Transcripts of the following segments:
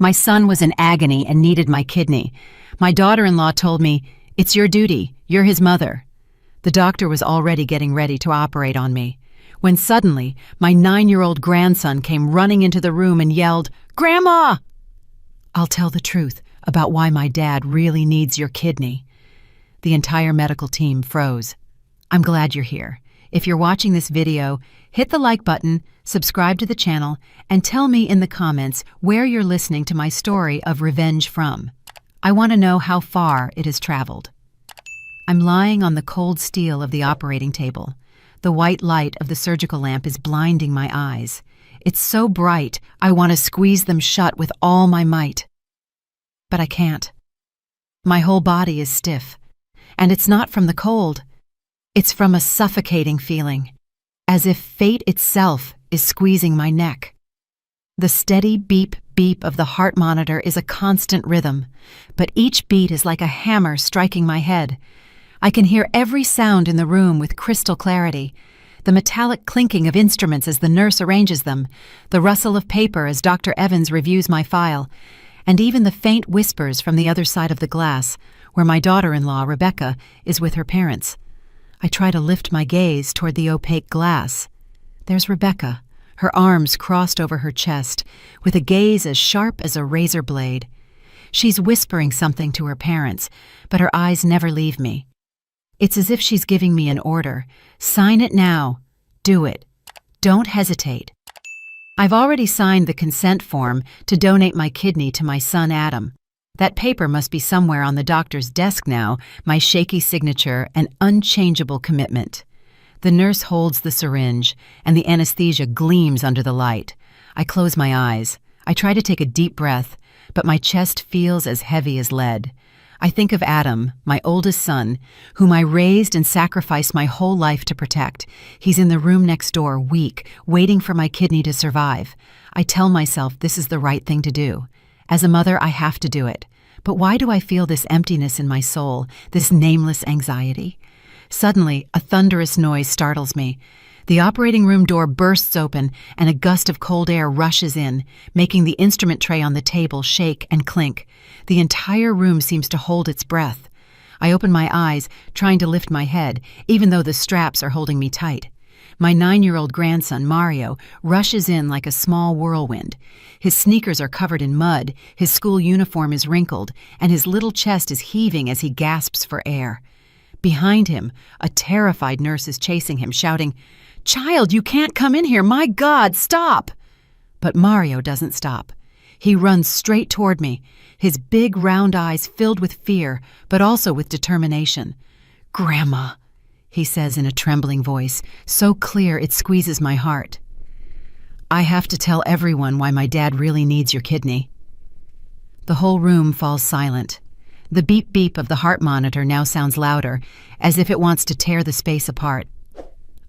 My son was in agony and needed my kidney. My daughter-in-law told me, "It's your duty, you're his mother." The doctor was already getting ready to operate on me, when suddenly my 9-year-old grandson came running into the room and yelled, "Grandma!" I'll tell the truth about why my dad really needs your kidney. The entire medical team froze. I'm glad you're here. If you're watching this video, hit the like button, subscribe to the channel, and tell me in the comments where you're listening to my story of revenge from. I want to know how far it has traveled. I'm lying on the cold steel of the operating table. The white light of the surgical lamp is blinding my eyes. It's so bright, I want to squeeze them shut with all my might. But I can't. My whole body is stiff. And it's not from the cold. It's from a suffocating feeling, as if fate itself is squeezing my neck. The steady beep, beep of the heart monitor is a constant rhythm, but each beat is like a hammer striking my head. I can hear every sound in the room with crystal clarity. The metallic clinking of instruments as the nurse arranges them, the rustle of paper as Dr. Evans reviews my file, and even the faint whispers from the other side of the glass, where my daughter-in-law, Rebecca, is with her parents. I try to lift my gaze toward the opaque glass. There's Rebecca, her arms crossed over her chest, with a gaze as sharp as a razor blade. She's whispering something to her parents, but her eyes never leave me. It's as if she's giving me an order. Sign it now. Do it. Don't hesitate. I've already signed the consent form to donate my kidney to my son Adam. That paper must be somewhere on the doctor's desk now, my shaky signature and unchangeable commitment. The nurse holds the syringe, and the anesthesia gleams under the light. I close my eyes. I try to take a deep breath, but my chest feels as heavy as lead. I think of Adam, my oldest son, whom I raised and sacrificed my whole life to protect. He's in the room next door, weak, waiting for my kidney to survive. I tell myself this is the right thing to do. As a mother, I have to do it. But why do I feel this emptiness in my soul, this nameless anxiety? Suddenly, a thunderous noise startles me. The operating room door bursts open, and a gust of cold air rushes in, making the instrument tray on the table shake and clink. The entire room seems to hold its breath. I open my eyes, trying to lift my head, even though the straps are holding me tight. My 9-year-old grandson, Mario, rushes in like a small whirlwind. His sneakers are covered in mud, his school uniform is wrinkled, and his little chest is heaving as he gasps for air. Behind him, a terrified nurse is chasing him, shouting, "Child, you can't come in here! My God, stop!" But Mario doesn't stop. He runs straight toward me, his big round eyes filled with fear, but also with determination. "Grandma," he says in a trembling voice, so clear it squeezes my heart. "I have to tell everyone why my dad really needs your kidney." The whole room falls silent. The beep-beep of the heart monitor now sounds louder, as if it wants to tear the space apart.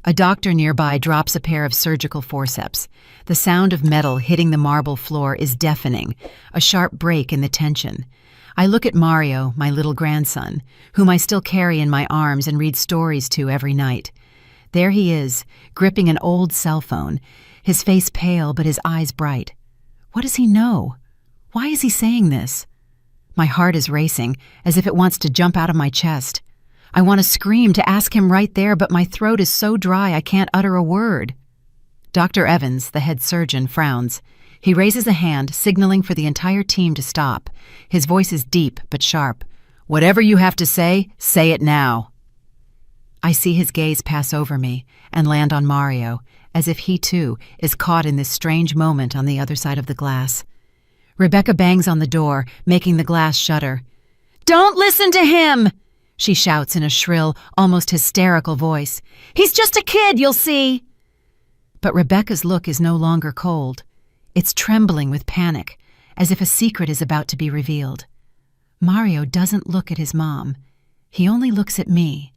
A doctor nearby drops a pair of surgical forceps. The sound of metal hitting the marble floor is deafening, a sharp break in the tension. I look at Mario, my little grandson, whom I still carry in my arms and read stories to every night. There he is, gripping an old cell phone, his face pale but his eyes bright. What does he know? Why is he saying this? My heart is racing, as if it wants to jump out of my chest. I want to scream to ask him right there, but my throat is so dry I can't utter a word. Dr. Evans, the head surgeon, frowns. He raises a hand, signaling for the entire team to stop. His voice is deep but sharp. "Whatever you have to say it now." I see his gaze pass over me and land on Mario, as if he too is caught in this strange moment on the other side of the glass. Rebecca bangs on the door, making the glass shudder. "Don't listen to him!" she shouts in a shrill, almost hysterical voice. "He's just a kid, you'll see." But Rebecca's look is no longer cold. It's trembling with panic, as if a secret is about to be revealed. Mario doesn't look at his mom. He only looks at me.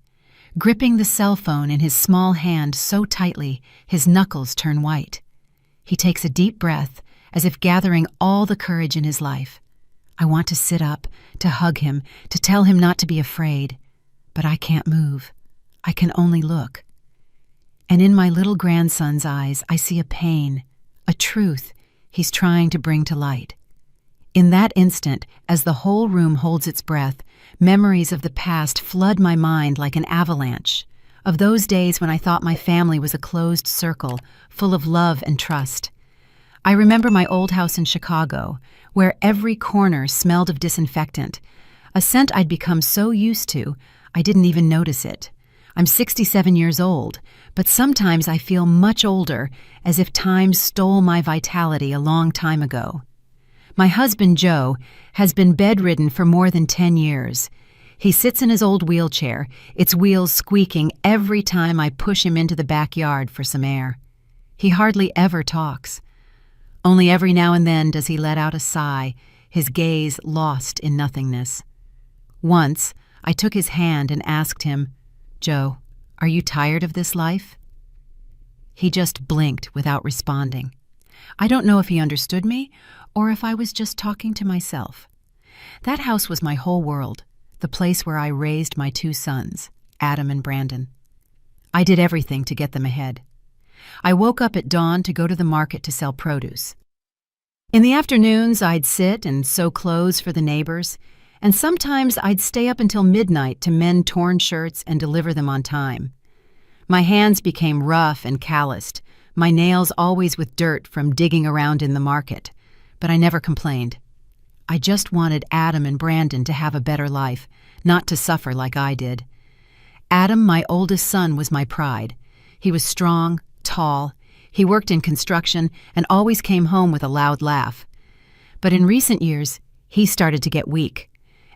Gripping the cell phone in his small hand so tightly, his knuckles turn white. He takes a deep breath, as if gathering all the courage in his life. I want to sit up, to hug him, to tell him not to be afraid. But I can't move. I can only look. And in my little grandson's eyes, I see a pain, a truth he's trying to bring to light. In that instant, as the whole room holds its breath, memories of the past flood my mind like an avalanche, of those days when I thought my family was a closed circle, full of love and trust. I remember my old house in Chicago, where every corner smelled of disinfectant, a scent I'd become so used to, I didn't even notice it. I'm 67 years old, but sometimes I feel much older, as if time stole my vitality a long time ago. My husband, Joe, has been bedridden for more than 10 years. He sits in his old wheelchair, its wheels squeaking every time I push him into the backyard for some air. He hardly ever talks. Only every now and then does he let out a sigh, his gaze lost in nothingness. Once, I took his hand and asked him, "Joe, are you tired of this life?" He just blinked without responding. I don't know if he understood me or if I was just talking to myself. That house was my whole world, the place where I raised my 2 sons, Adam and Brandon. I did everything to get them ahead. I woke up at dawn to go to the market to sell produce. In the afternoons, I'd sit and sew clothes for the neighbors, and sometimes I'd stay up until midnight to mend torn shirts and deliver them on time. My hands became rough and calloused, my nails always with dirt from digging around in the market, but I never complained. I just wanted Adam and Brandon to have a better life, not to suffer like I did. Adam, my oldest son, was my pride. He was strong, tall, he worked in construction and always came home with a loud laugh. But in recent years, he started to get weak.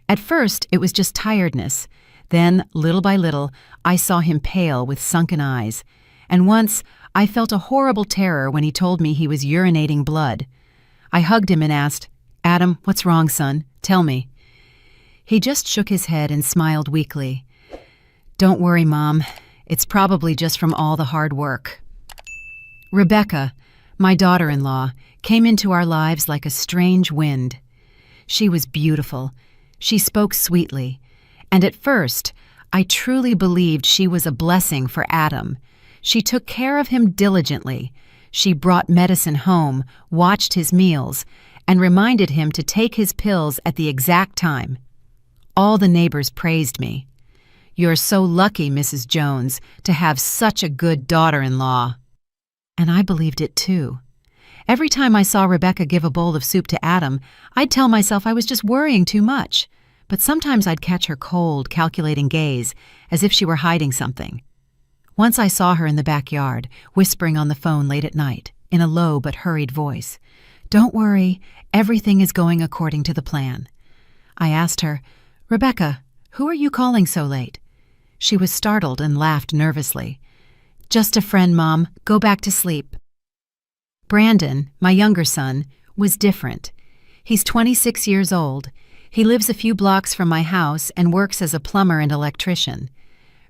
At first, it was just tiredness. Then, little by little, I saw him pale with sunken eyes. And once, I felt a horrible terror when he told me he was urinating blood. I hugged him and asked, "Adam, what's wrong, son? Tell me." He just shook his head and smiled weakly. "Don't worry, Mom. It's probably just from all the hard work." Rebecca, my daughter-in-law, came into our lives like a strange wind. She was beautiful. She spoke sweetly. And at first, I truly believed she was a blessing for Adam. She took care of him diligently. She brought medicine home, watched his meals, and reminded him to take his pills at the exact time. All the neighbors praised me. "You're so lucky, Mrs. Jones, to have such a good daughter-in-law." And I believed it too. Every time I saw Rebecca give a bowl of soup to Adam, I'd tell myself I was just worrying too much. But sometimes I'd catch her cold, calculating gaze, as if she were hiding something. Once I saw her in the backyard, whispering on the phone late at night, in a low but hurried voice. "Don't worry, everything is going according to the plan." I asked her, "Rebecca, who are you calling so late?" She was startled and laughed nervously. "Just a friend, Mom. Go back to sleep." Brandon, my younger son, was different. He's 26 years old. He lives a few blocks from my house and works as a plumber and electrician.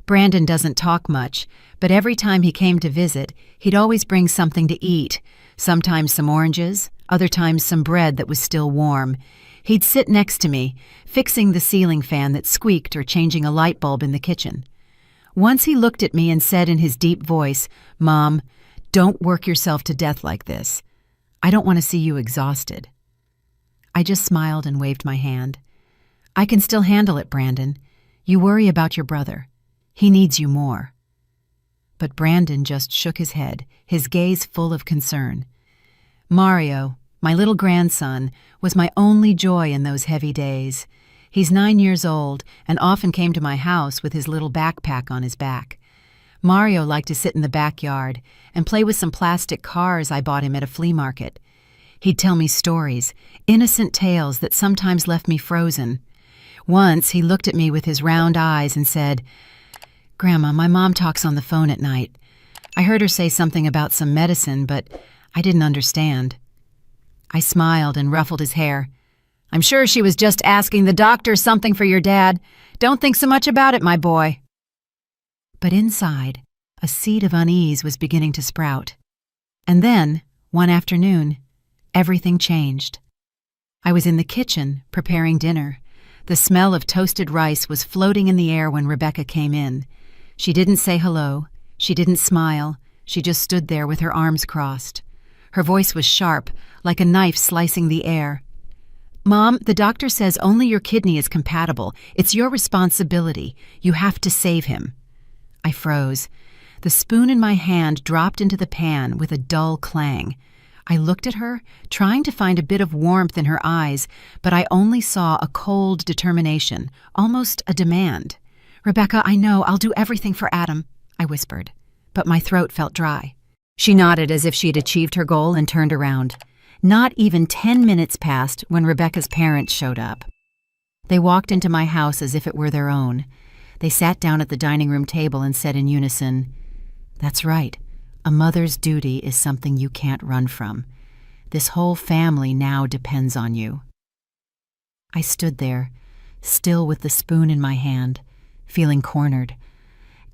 Brandon doesn't talk much, but every time he came to visit, he'd always bring something to eat, sometimes some oranges, other times some bread that was still warm. He'd sit next to me, fixing the ceiling fan that squeaked or changing a light bulb in the kitchen. Once he looked at me and said in his deep voice, "Mom, don't work yourself to death like this. I don't want to see you exhausted." I just smiled and waved my hand. "I can still handle it, Brandon. You worry about your brother. He needs you more." But Brandon just shook his head, his gaze full of concern. Mario, my little grandson, was my only joy in those heavy days. He's 9 years old and often came to my house with his little backpack on his back. Mario liked to sit in the backyard and play with some plastic cars I bought him at a flea market. He'd tell me stories, innocent tales that sometimes left me frozen. Once he looked at me with his round eyes and said, "Grandma, my mom talks on the phone at night. I heard her say something about some medicine, but I didn't understand." I smiled and ruffled his hair. "I'm sure she was just asking the doctor something for your dad. Don't think so much about it, my boy." But inside, a seed of unease was beginning to sprout. And then, one afternoon, everything changed. I was in the kitchen, preparing dinner. The smell of toasted rice was floating in the air when Rebecca came in. She didn't say hello. She didn't smile. She just stood there with her arms crossed. Her voice was sharp, like a knife slicing the air. Mom, the doctor says only your kidney is compatible. It's your responsibility. You have to save him. I froze. The spoon in my hand dropped into the pan with a dull clang. I looked at her, trying to find a bit of warmth in her eyes, but I only saw a cold determination, almost a demand. "Rebecca, I know, I'll do everything for Adam," I whispered, but my throat felt dry. She nodded as if she had achieved her goal and turned around. Not even 10 minutes passed when Rebecca's parents showed up. They walked into my house as if it were their own. They sat down at the dining room table and said in unison, "That's right. A mother's duty is something you can't run from. This whole family now depends on you." I stood there, still with the spoon in my hand, feeling cornered.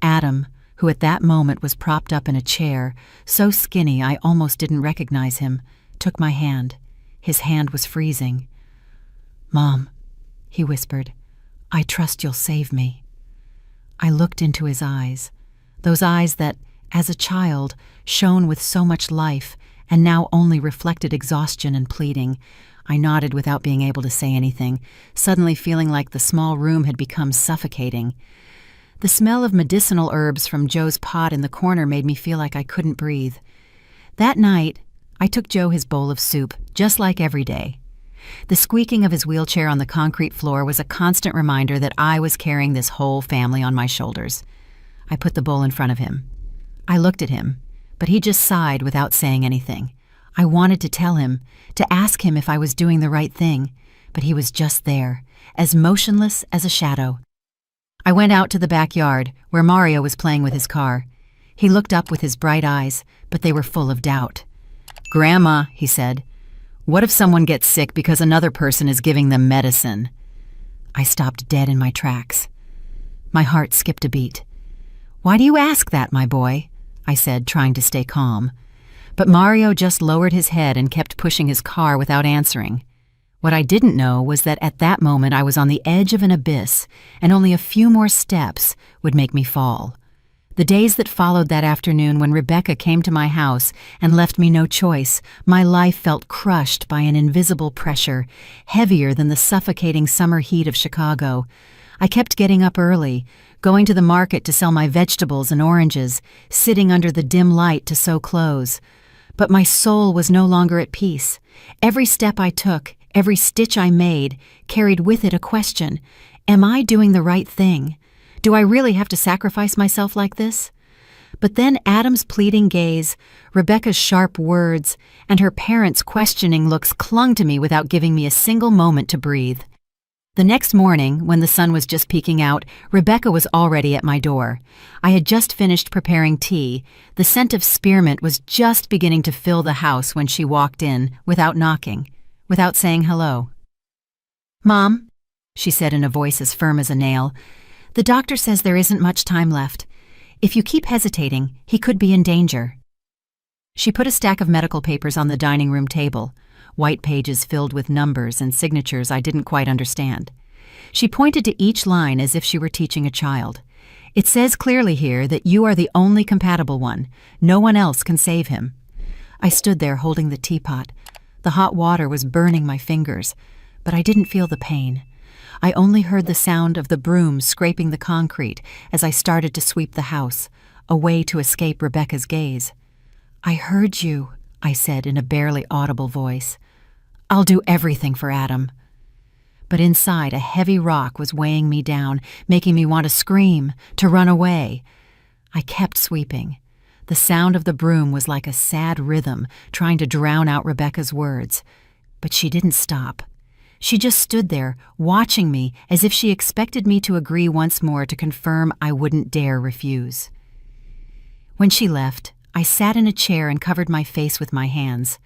Adam, who at that moment was propped up in a chair, so skinny I almost didn't recognize him, took my hand. His hand was freezing. "Mom," he whispered, "I trust you'll save me." I looked into his eyes, those eyes that, as a child, shone with so much life and now only reflected exhaustion and pleading. I nodded without being able to say anything, suddenly feeling like the small room had become suffocating. The smell of medicinal herbs from Joe's pot in the corner made me feel like I couldn't breathe. That night, I took Joe his bowl of soup, just like every day. The squeaking of his wheelchair on the concrete floor was a constant reminder that I was carrying this whole family on my shoulders. I put the bowl in front of him. I looked at him, but he just sighed without saying anything. I wanted to tell him, to ask him if I was doing the right thing, but he was just there, as motionless as a shadow. I went out to the backyard, where Mario was playing with his car. He looked up with his bright eyes, but they were full of doubt. "Grandma," he said, "what if someone gets sick because another person is giving them medicine?" I stopped dead in my tracks. My heart skipped a beat. "Why do you ask that, my boy?" I said, trying to stay calm. But Mario just lowered his head and kept pushing his car without answering. What I didn't know was that at that moment I was on the edge of an abyss, and only a few more steps would make me fall. The days that followed that afternoon when Rebecca came to my house and left me no choice, my life felt crushed by an invisible pressure, heavier than the suffocating summer heat of Chicago. I kept getting up early, going to the market to sell my vegetables and oranges, sitting under the dim light to sew clothes. But my soul was no longer at peace. Every step I took, every stitch I made, carried with it a question. Am I doing the right thing? Do I really have to sacrifice myself like this? But then Adam's pleading gaze, Rebecca's sharp words, and her parents' questioning looks clung to me without giving me a single moment to breathe. The next morning, when the sun was just peeking out, Rebecca was already at my door. I had just finished preparing tea. The scent of spearmint was just beginning to fill the house when she walked in, without knocking, without saying hello. "Mom," she said in a voice as firm as a nail, "the doctor says there isn't much time left. If you keep hesitating, he could be in danger." She put a stack of medical papers on the dining room table, white pages filled with numbers and signatures I didn't quite understand. She pointed to each line as if she were teaching a child. "It says clearly here that you are the only compatible one. No one else can save him." I stood there holding the teapot. The hot water was burning my fingers, but I didn't feel the pain. I only heard the sound of the broom scraping the concrete as I started to sweep the house, a way to escape Rebecca's gaze. "I heard you," I said in a barely audible voice. "I'll do everything for Adam." But inside, a heavy rock was weighing me down, making me want to scream, to run away. I kept sweeping. The sound of the broom was like a sad rhythm, trying to drown out Rebecca's words. But she didn't stop. She just stood there, watching me as if she expected me to agree once more to confirm I wouldn't dare refuse. When she left, I sat in a chair and covered my face with my hands.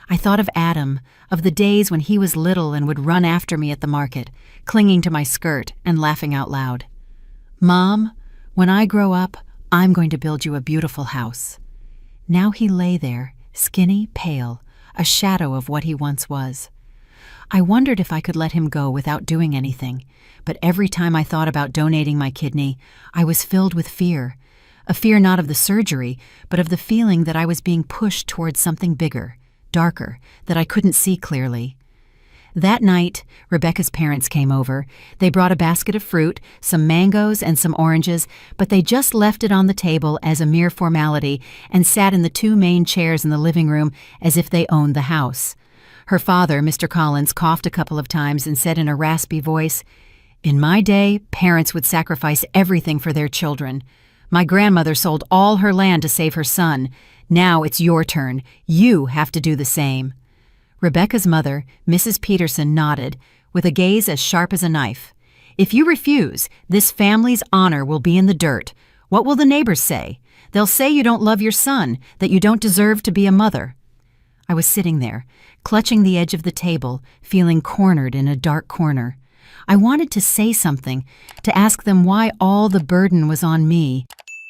I thought of Adam, of the days when he was little and would run after me at the market, clinging to my skirt and laughing out loud. "Mom, when I grow up, I'm going to build you a beautiful house." Now he lay there, skinny, pale, a shadow of what he once was. I wondered if I could let him go without doing anything, but every time I thought about donating my kidney, I was filled with fear. A fear not of the surgery, but of the feeling that I was being pushed towards something bigger, darker, that I couldn't see clearly. That night, Rebecca's parents came over. They brought a basket of fruit, some mangoes, and some oranges, but they just left it on the table as a mere formality and sat in the two main chairs in the living room as if they owned the house. Her father, Mr. Collins, coughed a couple of times and said in a raspy voice, "In my day, parents would sacrifice everything for their children. My grandmother sold all her land to save her son. Now it's your turn. You have to do the same." Rebecca's mother, Mrs. Peterson, nodded, with a gaze as sharp as a knife. "If you refuse, this family's honor will be in the dirt. What will the neighbors say? They'll say you don't love your son, that you don't deserve to be a mother." I was sitting there, clutching the edge of the table, feeling cornered in a dark corner. I wanted to say something, to ask them why all the burden was on me,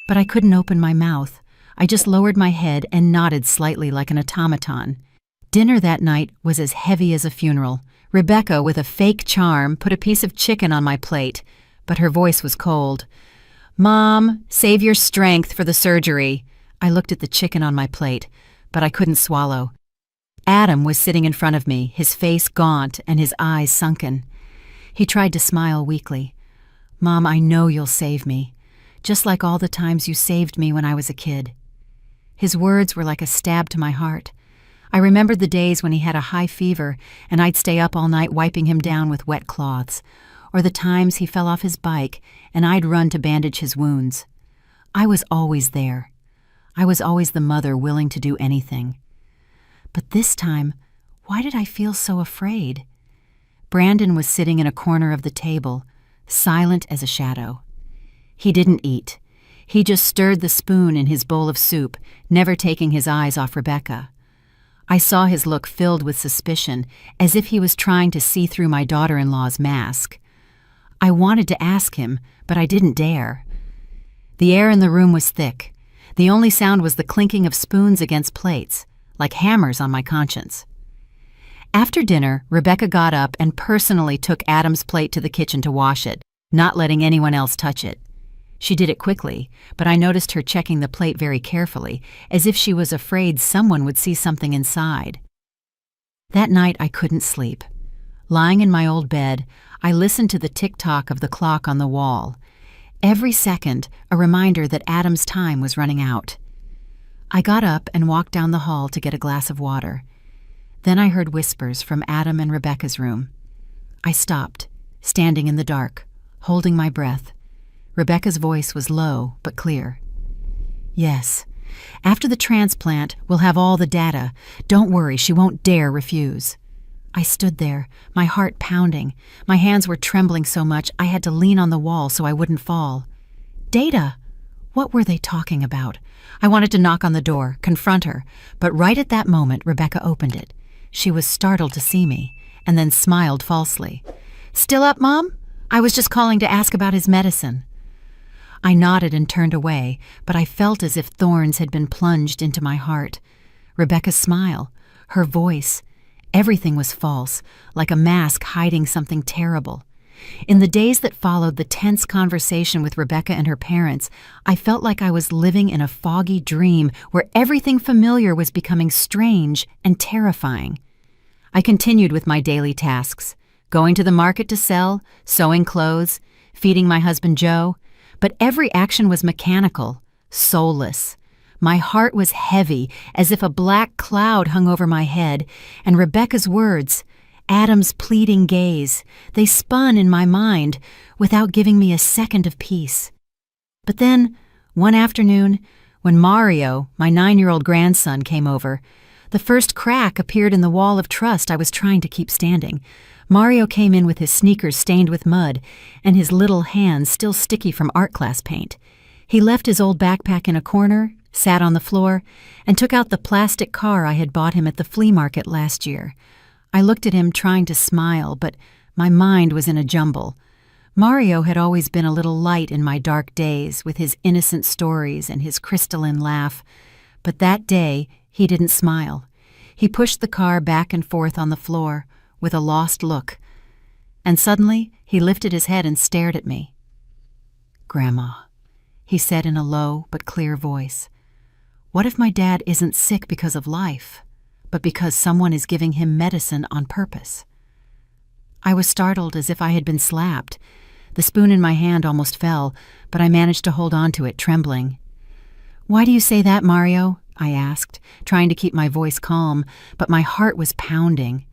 but I couldn't open my mouth. I just lowered my head and nodded slightly like an automaton. Dinner that night was as heavy as a funeral. Rebecca, with a fake charm, put a piece of chicken on my plate, but her voice was cold. "Mom, save your strength for the surgery." I looked at the chicken on my plate, but I couldn't swallow. Adam was sitting in front of me, his face gaunt and his eyes sunken. He tried to smile weakly. "Mom, I know you'll save me, just like all the times you saved me when I was a kid." His words were like a stab to my heart. I remembered the days when he had a high fever and I'd stay up all night wiping him down with wet cloths, or the times he fell off his bike and I'd run to bandage his wounds. I was always there. I was always the mother willing to do anything. But this time, why did I feel so afraid? Brandon was sitting in a corner of the table, silent as a shadow. He didn't eat. He just stirred the spoon in his bowl of soup, never taking his eyes off Rebecca. I saw his look filled with suspicion, as if he was trying to see through my daughter-in-law's mask. I wanted to ask him, but I didn't dare. The air in the room was thick. The only sound was the clinking of spoons against plates, like hammers on my conscience. After dinner, Rebecca got up and personally took Adam's plate to the kitchen to wash it, not letting anyone else touch it. She did it quickly, but I noticed her checking the plate very carefully, as if she was afraid someone would see something inside. That night I couldn't sleep. Lying in my old bed, I listened to the tick-tock of the clock on the wall. Every second, a reminder that Adam's time was running out. I got up and walked down the hall to get a glass of water. Then I heard whispers from Adam and Rebecca's room. I stopped, standing in the dark, holding my breath. Rebecca's voice was low but clear. "Yes. After the transplant, we'll have all the data. Don't worry, she won't dare refuse." I stood there, my heart pounding. My hands were trembling so much I had to lean on the wall so I wouldn't fall. Data! What were they talking about? I wanted to knock on the door, confront her, but right at that moment Rebecca opened it. She was startled to see me, and then smiled falsely. "Still up, Mom? I was just calling to ask about his medicine." I nodded and turned away, but I felt as if thorns had been plunged into my heart. Rebecca's smile, her voice, everything was false, like a mask hiding something terrible. In the days that followed the tense conversation with Rebecca and her parents, I felt like I was living in a foggy dream where everything familiar was becoming strange and terrifying. I continued with my daily tasks, going to the market to sell, sewing clothes, feeding my husband Joe, but every action was mechanical, soulless. My heart was heavy, as if a black cloud hung over my head, and Rebecca's words, Adam's pleading gaze, they spun in my mind without giving me a second of peace. But then, one afternoon, when Mario, my 9-year-old grandson, came over, the first crack appeared in the wall of trust I was trying to keep standing. Mario came in with his sneakers stained with mud and his little hands still sticky from art class paint. He left his old backpack in a corner, sat on the floor, and took out the plastic car I had bought him at the flea market last year. I looked at him trying to smile, but my mind was in a jumble. Mario had always been a little light in my dark days with his innocent stories and his crystalline laugh, but that day he didn't smile. He pushed the car back and forth on the floor with a lost look, and suddenly he lifted his head and stared at me. "Grandma," he said in a low but clear voice, "what if my dad isn't sick because of life, but because someone is giving him medicine on purpose?" I was startled as if I had been slapped. The spoon in my hand almost fell, but I managed to hold on to it, trembling. "Why do you say that, Mario?" I asked, trying to keep my voice calm, but my heart was pounding.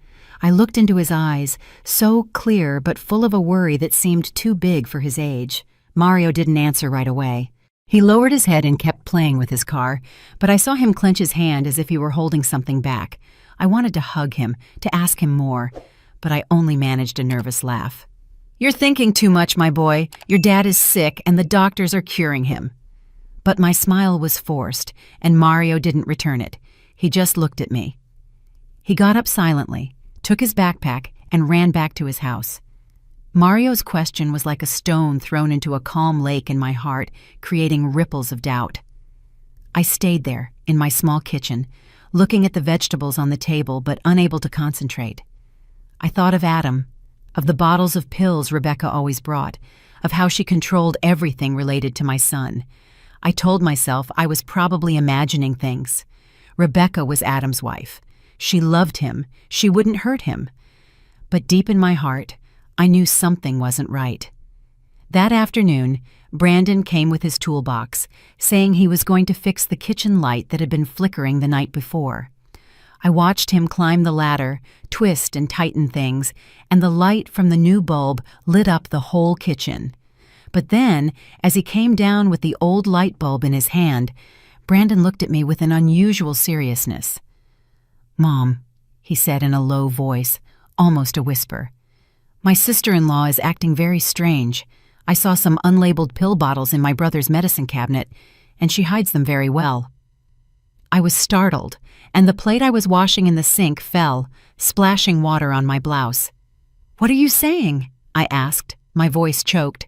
I looked into his eyes, so clear but full of a worry that seemed too big for his age. Mario didn't answer right away. He lowered his head and kept playing with his car, but I saw him clench his hand as if he were holding something back. I wanted to hug him, to ask him more, but I only managed a nervous laugh. "You're thinking too much, my boy. Your dad is sick and the doctors are curing him." But my smile was forced, and Mario didn't return it. He just looked at me. He got up silently, took his backpack, and ran back to his house. Mario's question was like a stone thrown into a calm lake in my heart, creating ripples of doubt. I stayed there, in my small kitchen, looking at the vegetables on the table but unable to concentrate. I thought of Adam, of the bottles of pills Rebecca always brought, of how she controlled everything related to my son. I told myself I was probably imagining things. Rebecca was Adam's wife. She loved him. She wouldn't hurt him. But deep in my heart, I knew something wasn't right. That afternoon, Brandon came with his toolbox, saying he was going to fix the kitchen light that had been flickering the night before. I watched him climb the ladder, twist and tighten things, and the light from the new bulb lit up the whole kitchen. But then, as he came down with the old light bulb in his hand, Brandon looked at me with an unusual seriousness. "Mom," he said in a low voice, almost a whisper, "my sister-in-law is acting very strange. I saw some unlabeled pill bottles in my brother's medicine cabinet, and she hides them very well." I was startled, and the plate I was washing in the sink fell, splashing water on my blouse. "What are you saying?" I asked, my voice choked.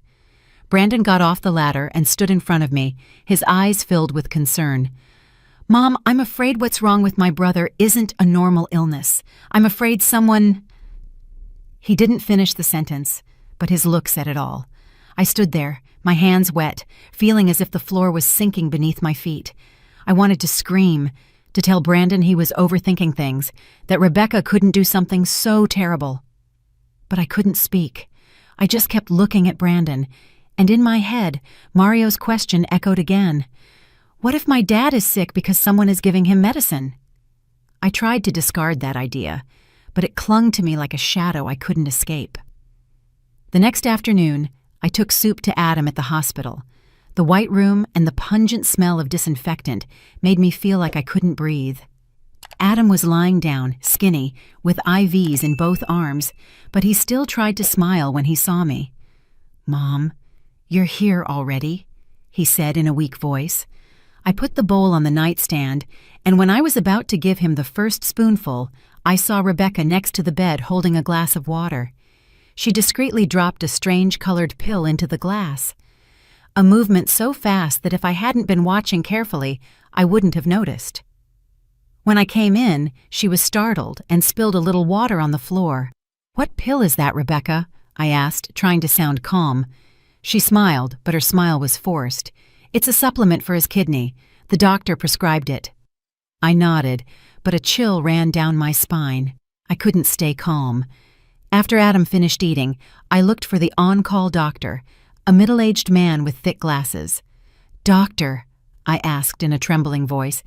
Brandon got off the ladder and stood in front of me, his eyes filled with concern. "Mom, I'm afraid what's wrong with my brother isn't a normal illness. I'm afraid someone—" He didn't finish the sentence, but his look said it all. I stood there, my hands wet, feeling as if the floor was sinking beneath my feet. I wanted to scream, to tell Brandon he was overthinking things, that Rebecca couldn't do something so terrible. But I couldn't speak. I just kept looking at Brandon, and in my head, Mario's question echoed again. What if my dad is sick because someone is giving him medicine? I tried to discard that idea, but it clung to me like a shadow I couldn't escape. The next afternoon, I took soup to Adam at the hospital. The white room and the pungent smell of disinfectant made me feel like I couldn't breathe. Adam was lying down, skinny, with IVs in both arms, but he still tried to smile when he saw me. "Mom, you're here already," he said in a weak voice. I put the bowl on the nightstand, and when I was about to give him the first spoonful, I saw Rebecca next to the bed holding a glass of water. She discreetly dropped a strange-colored pill into the glass. A movement so fast that if I hadn't been watching carefully, I wouldn't have noticed. When I came in, she was startled and spilled a little water on the floor. "What pill is that, Rebecca?" I asked, trying to sound calm. She smiled, but her smile was forced. "It's a supplement for his kidney. The doctor prescribed it." I nodded, but a chill ran down my spine. I couldn't stay calm. After Adam finished eating, I looked for the on-call doctor, a middle-aged man with thick glasses. "Doctor," I asked in a trembling voice,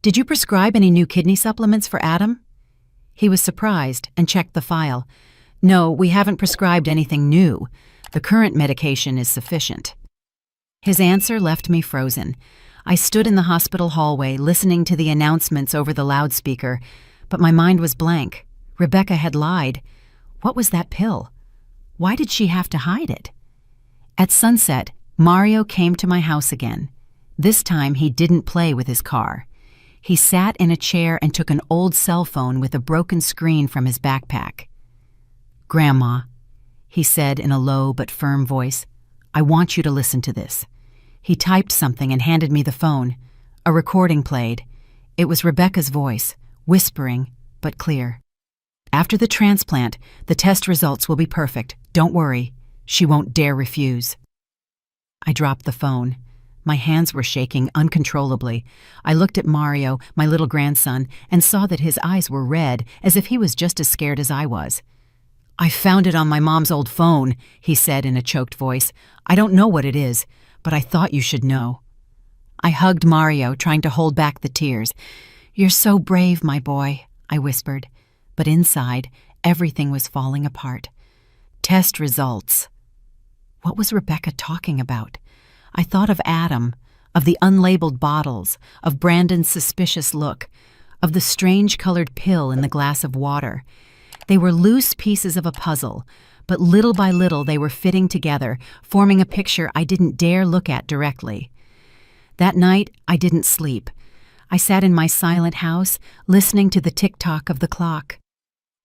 "did you prescribe any new kidney supplements for Adam?" He was surprised and checked the file. "No, we haven't prescribed anything new. The current medication is sufficient." His answer left me frozen. I stood in the hospital hallway listening to the announcements over the loudspeaker, but my mind was blank. Rebecca had lied. What was that pill? Why did she have to hide it? At sunset, Mario came to my house again. This time he didn't play with his car. He sat in a chair and took an old cell phone with a broken screen from his backpack. "Grandma," he said in a low but firm voice, "I want you to listen to this." He typed something and handed me the phone. A recording played. It was Rebecca's voice, whispering but clear. "After the transplant, the test results will be perfect. Don't worry. She won't dare refuse." I dropped the phone. My hands were shaking uncontrollably. I looked at Mario, my little grandson, and saw that his eyes were red, as if he was just as scared as I was. "I found it on my mom's old phone," he said in a choked voice. "I don't know what it is, but I thought you should know." I hugged Mario, trying to hold back the tears. "You're so brave, my boy," I whispered. But inside, everything was falling apart. Test results. What was Rebecca talking about? I thought of Adam, of the unlabeled bottles, of Brandon's suspicious look, of the strange-colored pill in the glass of water. They were loose pieces of a puzzle, but little by little they were fitting together, forming a picture I didn't dare look at directly. That night, I didn't sleep. I sat in my silent house, listening to the tick-tock of the clock.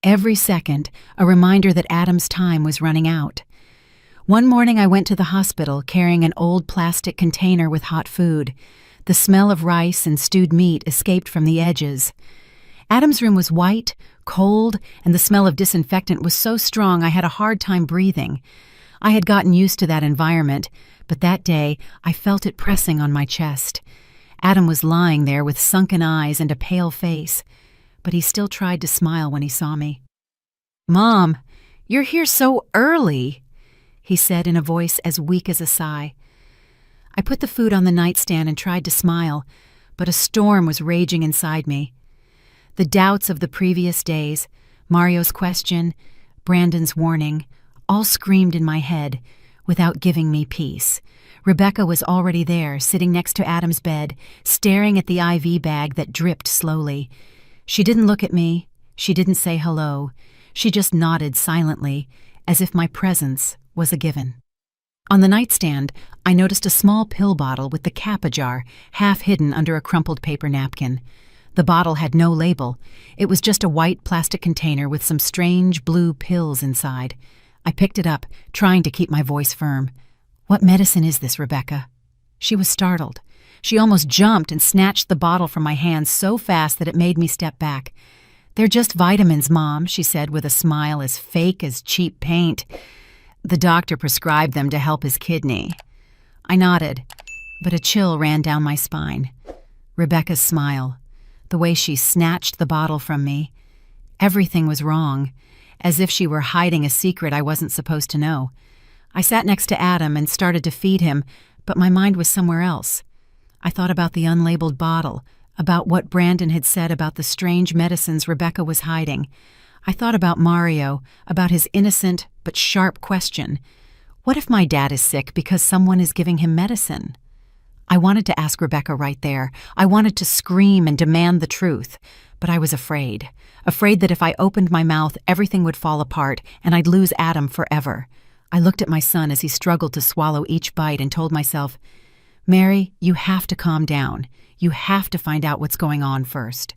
Every second, a reminder that Adam's time was running out. One morning I went to the hospital carrying an old plastic container with hot food. The smell of rice and stewed meat escaped from the edges. Adam's room was white, cold, and the smell of disinfectant was so strong I had a hard time breathing. I had gotten used to that environment, but that day I felt it pressing on my chest. Adam was lying there with sunken eyes and a pale face, but he still tried to smile when he saw me. "Mom, you're here so early," he said in a voice as weak as a sigh. I put the food on the nightstand and tried to smile, but a storm was raging inside me. The doubts of the previous days, Mario's question, Brandon's warning, all screamed in my head without giving me peace. Rebecca was already there, sitting next to Adam's bed, staring at the IV bag that dripped slowly. She didn't look at me. She didn't say hello. She just nodded silently, as if my presence was a given. On the nightstand, I noticed a small pill bottle with the cap ajar, half hidden under a crumpled paper napkin. The bottle had no label. It was just a white plastic container with some strange blue pills inside. I picked it up, trying to keep my voice firm. "What medicine is this, Rebecca?" She was startled. She almost jumped and snatched the bottle from my hands so fast that it made me step back. "They're just vitamins, Mom," she said with a smile as fake as cheap paint. "The doctor prescribed them to help his kidney." I nodded, but a chill ran down my spine. Rebecca's smile, the way she snatched the bottle from me. Everything was wrong, as if she were hiding a secret I wasn't supposed to know. I sat next to Adam and started to feed him, but my mind was somewhere else. I thought about the unlabeled bottle, about what Brandon had said about the strange medicines Rebecca was hiding. I thought about Mario, about his innocent but sharp question. What if my dad is sick because someone is giving him medicine? I wanted to ask Rebecca right there. I wanted to scream and demand the truth, but I was afraid that if I opened my mouth, everything would fall apart and I'd lose Adam forever. I looked at my son as he struggled to swallow each bite and told myself, "Mary, you have to calm down. You have to find out what's going on first."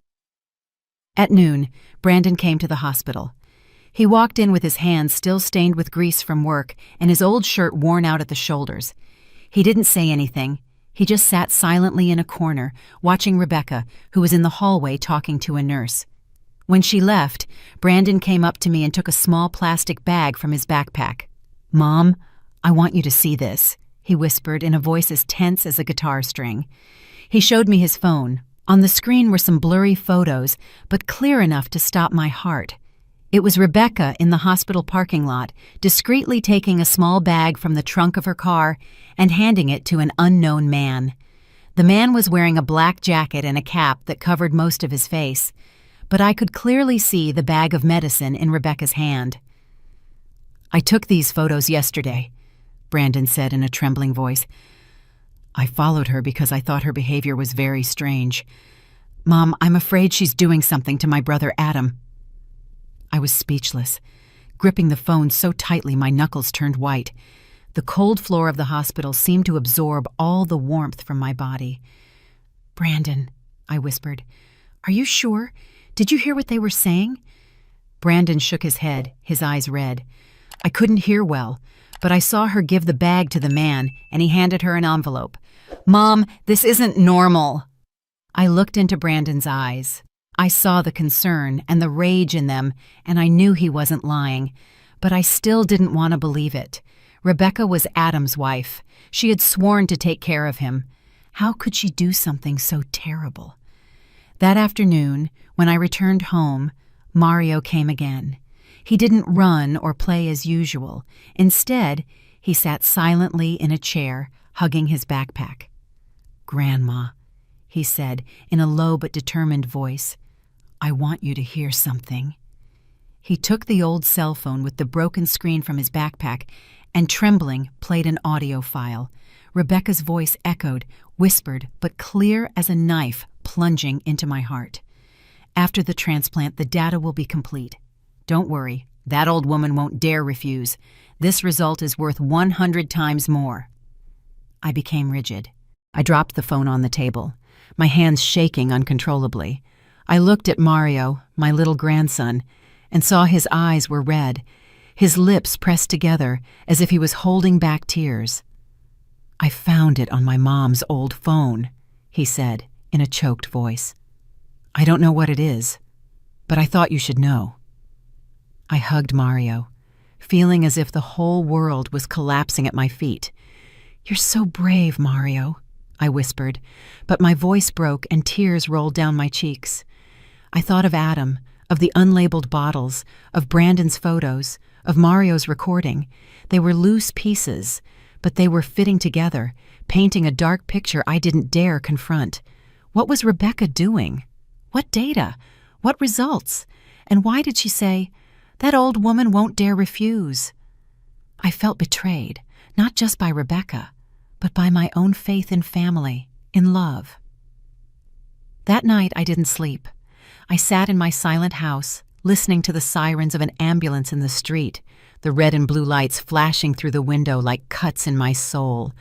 At noon, Brandon came to the hospital. He walked in with his hands still stained with grease from work and his old shirt worn out at the shoulders. He didn't say anything. He just sat silently in a corner, watching Rebecca, who was in the hallway talking to a nurse. When she left, Brandon came up to me and took a small plastic bag from his backpack. "Mom, I want you to see this," he whispered in a voice as tense as a guitar string. He showed me his phone. On the screen were some blurry photos, but clear enough to stop my heart. It was Rebecca in the hospital parking lot, discreetly taking a small bag from the trunk of her car and handing it to an unknown man. The man was wearing a black jacket and a cap that covered most of his face, but I could clearly see the bag of medicine in Rebecca's hand. "I took these photos yesterday," Brandon said in a trembling voice. "I followed her because I thought her behavior was very strange. Mom, I'm afraid she's doing something to my brother Adam." I was speechless, gripping the phone so tightly my knuckles turned white. The cold floor of the hospital seemed to absorb all the warmth from my body. "Brandon," I whispered, "are you sure? Did you hear what they were saying?" Brandon shook his head, his eyes red. I couldn't hear well, but I saw her give the bag to the man, and he handed her an envelope. "Mom, this isn't normal." I looked into Brandon's eyes. I saw the concern and the rage in them, and I knew he wasn't lying, but I still didn't want to believe it. Rebecca was Adam's wife. She had sworn to take care of him. How could she do something so terrible? That afternoon, when I returned home, Mario came again. He didn't run or play as usual. Instead, he sat silently in a chair, hugging his backpack. "Grandma," he said in a low but determined voice, "I want you to hear something." He took the old cell phone with the broken screen from his backpack and, trembling, played an audio file. Rebecca's voice echoed, whispered, but clear as a knife plunging into my heart. "After the transplant, the data will be complete. Don't worry, that old woman won't dare refuse. This result is worth 100 times more." I became rigid. I dropped the phone on the table, my hands shaking uncontrollably. I looked at Mario, my little grandson, and saw his eyes were red, his lips pressed together as if he was holding back tears. "I found it on my mom's old phone," he said in a choked voice. "I don't know what it is, but I thought you should know." I hugged Mario, feeling as if the whole world was collapsing at my feet. "You're so brave, Mario," I whispered, but my voice broke and tears rolled down my cheeks. I thought of Adam, of the unlabeled bottles, of Brandon's photos, of Mario's recording. They were loose pieces, but they were fitting together, painting a dark picture I didn't dare confront. What was Rebecca doing? What data? What results? And why did she say, "That old woman won't dare refuse"? I felt betrayed, not just by Rebecca, but by my own faith in family, in love. That night I didn't sleep. I sat in my silent house, listening to the sirens of an ambulance in the street, the red and blue lights flashing through the window like cuts in my soul.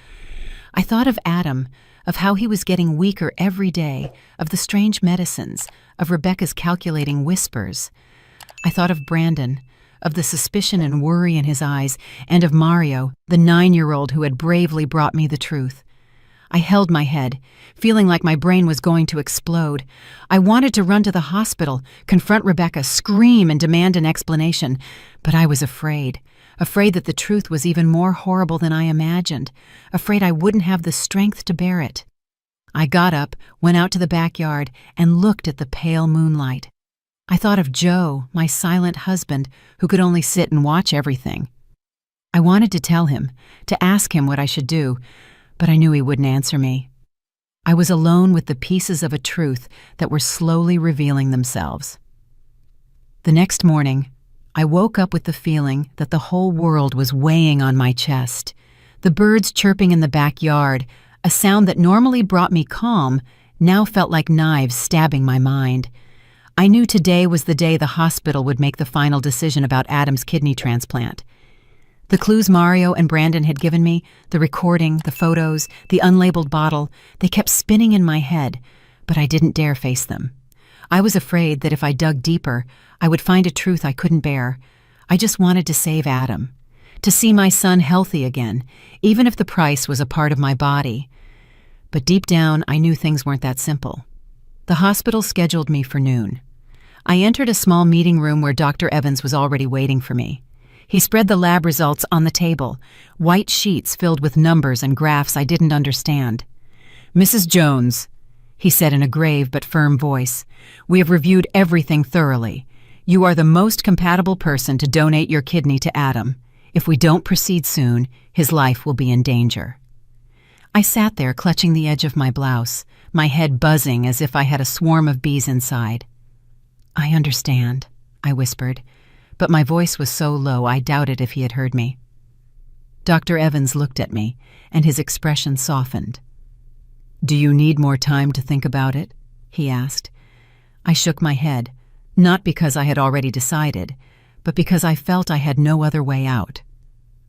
I thought of Adam, of how he was getting weaker every day, of the strange medicines, of Rebecca's calculating whispers. I thought of Brandon, of the suspicion and worry in his eyes, and of Mario, the 9-year-old who had bravely brought me the truth. I held my head, feeling like my brain was going to explode. I wanted to run to the hospital, confront Rebecca, scream and demand an explanation, but I was afraid that the truth was even more horrible than I imagined, afraid I wouldn't have the strength to bear it. I got up, went out to the backyard, and looked at the pale moonlight. I thought of Joe, my silent husband, who could only sit and watch everything. I wanted to tell him, to ask him what I should do, but I knew he wouldn't answer me. I was alone with the pieces of a truth that were slowly revealing themselves. The next morning, I woke up with the feeling that the whole world was weighing on my chest. The birds chirping in the backyard, a sound that normally brought me calm, now felt like knives stabbing my mind. I knew today was the day the hospital would make the final decision about Adam's kidney transplant. The clues Mario and Brandon had given me, the recording, the photos, the unlabeled bottle, they kept spinning in my head, but I didn't dare face them. I was afraid that if I dug deeper, I would find a truth I couldn't bear. I just wanted to save Adam, to see my son healthy again, even if the price was a part of my body. But deep down, I knew things weren't that simple. The hospital scheduled me for noon. I entered a small meeting room where Dr. Evans was already waiting for me. He spread the lab results on the table, white sheets filled with numbers and graphs I didn't understand. "Mrs. Jones," he said in a grave but firm voice, "we have reviewed everything thoroughly. You are the most compatible person to donate your kidney to Adam. If we don't proceed soon, his life will be in danger." I sat there clutching the edge of my blouse, my head buzzing as if I had a swarm of bees inside. "I understand," I whispered, but my voice was so low I doubted if he had heard me. Dr. Evans looked at me, and his expression softened. "Do you need more time to think about it?" he asked. I shook my head, not because I had already decided, but because I felt I had no other way out.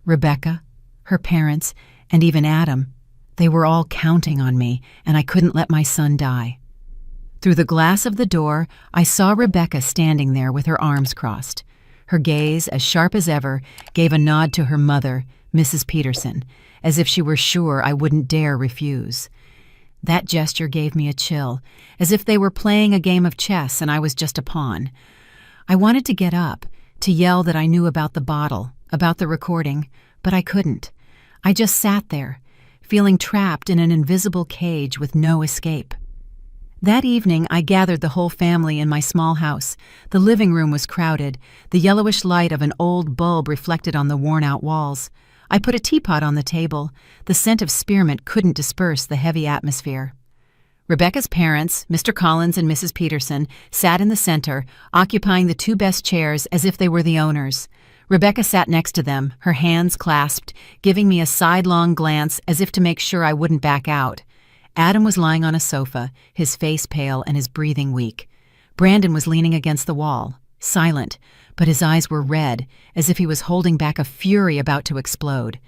Rebecca, her parents, and even Adam, they were all counting on me, and I couldn't let my son die. Through the glass of the door, I saw Rebecca standing there with her arms crossed. Her gaze, as sharp as ever, gave a nod to her mother, Mrs. Peterson, as if she were sure I wouldn't dare refuse. That gesture gave me a chill, as if they were playing a game of chess and I was just a pawn. I wanted to get up, to yell that I knew about the bottle, about the recording, but I couldn't. I just sat there, feeling trapped in an invisible cage with no escape. That evening, I gathered the whole family in my small house. The living room was crowded, the yellowish light of an old bulb reflected on the worn-out walls. I put a teapot on the table. The scent of spearmint couldn't disperse the heavy atmosphere. Rebecca's parents, Mr. Collins and Mrs. Peterson, sat in the center, occupying the two best chairs as if they were the owners. Rebecca sat next to them, her hands clasped, giving me a sidelong glance as if to make sure I wouldn't back out. Adam was lying on a sofa, his face pale and his breathing weak. Brandon was leaning against the wall, silent, but his eyes were red, as if he was holding back a fury about to explode.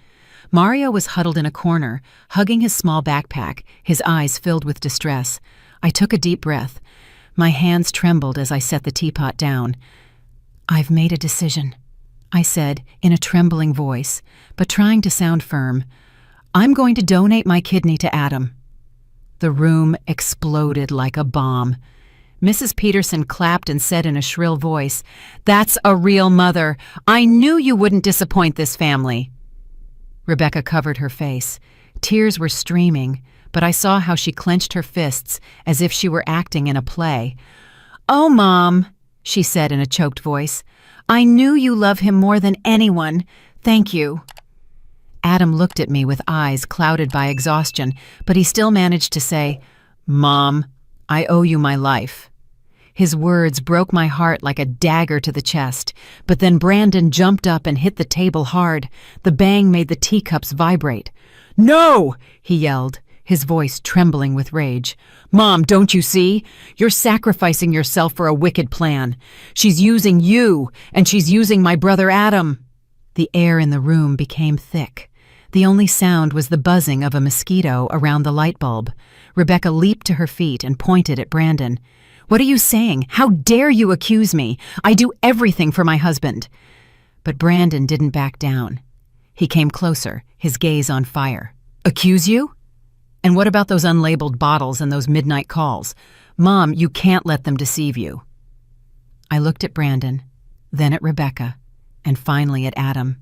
Mario was huddled in a corner, hugging his small backpack, his eyes filled with distress. I took a deep breath. My hands trembled as I set the teapot down. "I've made a decision," I said in a trembling voice, but trying to sound firm. "I'm going to donate my kidney to Adam." The room exploded like a bomb. Mrs. Peterson clapped and said in a shrill voice, "That's a real mother. I knew you wouldn't disappoint this family." Rebecca covered her face. Tears were streaming, but I saw how she clenched her fists as if she were acting in a play. "Oh, Mom," she said in a choked voice, "I knew you love him more than anyone. Thank you." Adam looked at me with eyes clouded by exhaustion, but he still managed to say, "Mom, I owe you my life." His words broke my heart like a dagger to the chest, but then Brandon jumped up and hit the table hard. The bang made the teacups vibrate. "No!" he yelled, his voice trembling with rage. "Mom, don't you see? You're sacrificing yourself for a wicked plan. She's using you, and she's using my brother Adam." The air in the room became thick. The only sound was the buzzing of a mosquito around the light bulb. Rebecca leaped to her feet and pointed at Brandon. "What are you saying? How dare you accuse me? I do everything for my husband." But Brandon didn't back down. He came closer, his gaze on fire. "Accuse you? And what about those unlabeled bottles and those midnight calls? Mom, you can't let them deceive you." I looked at Brandon, then at Rebecca, and finally at Adam.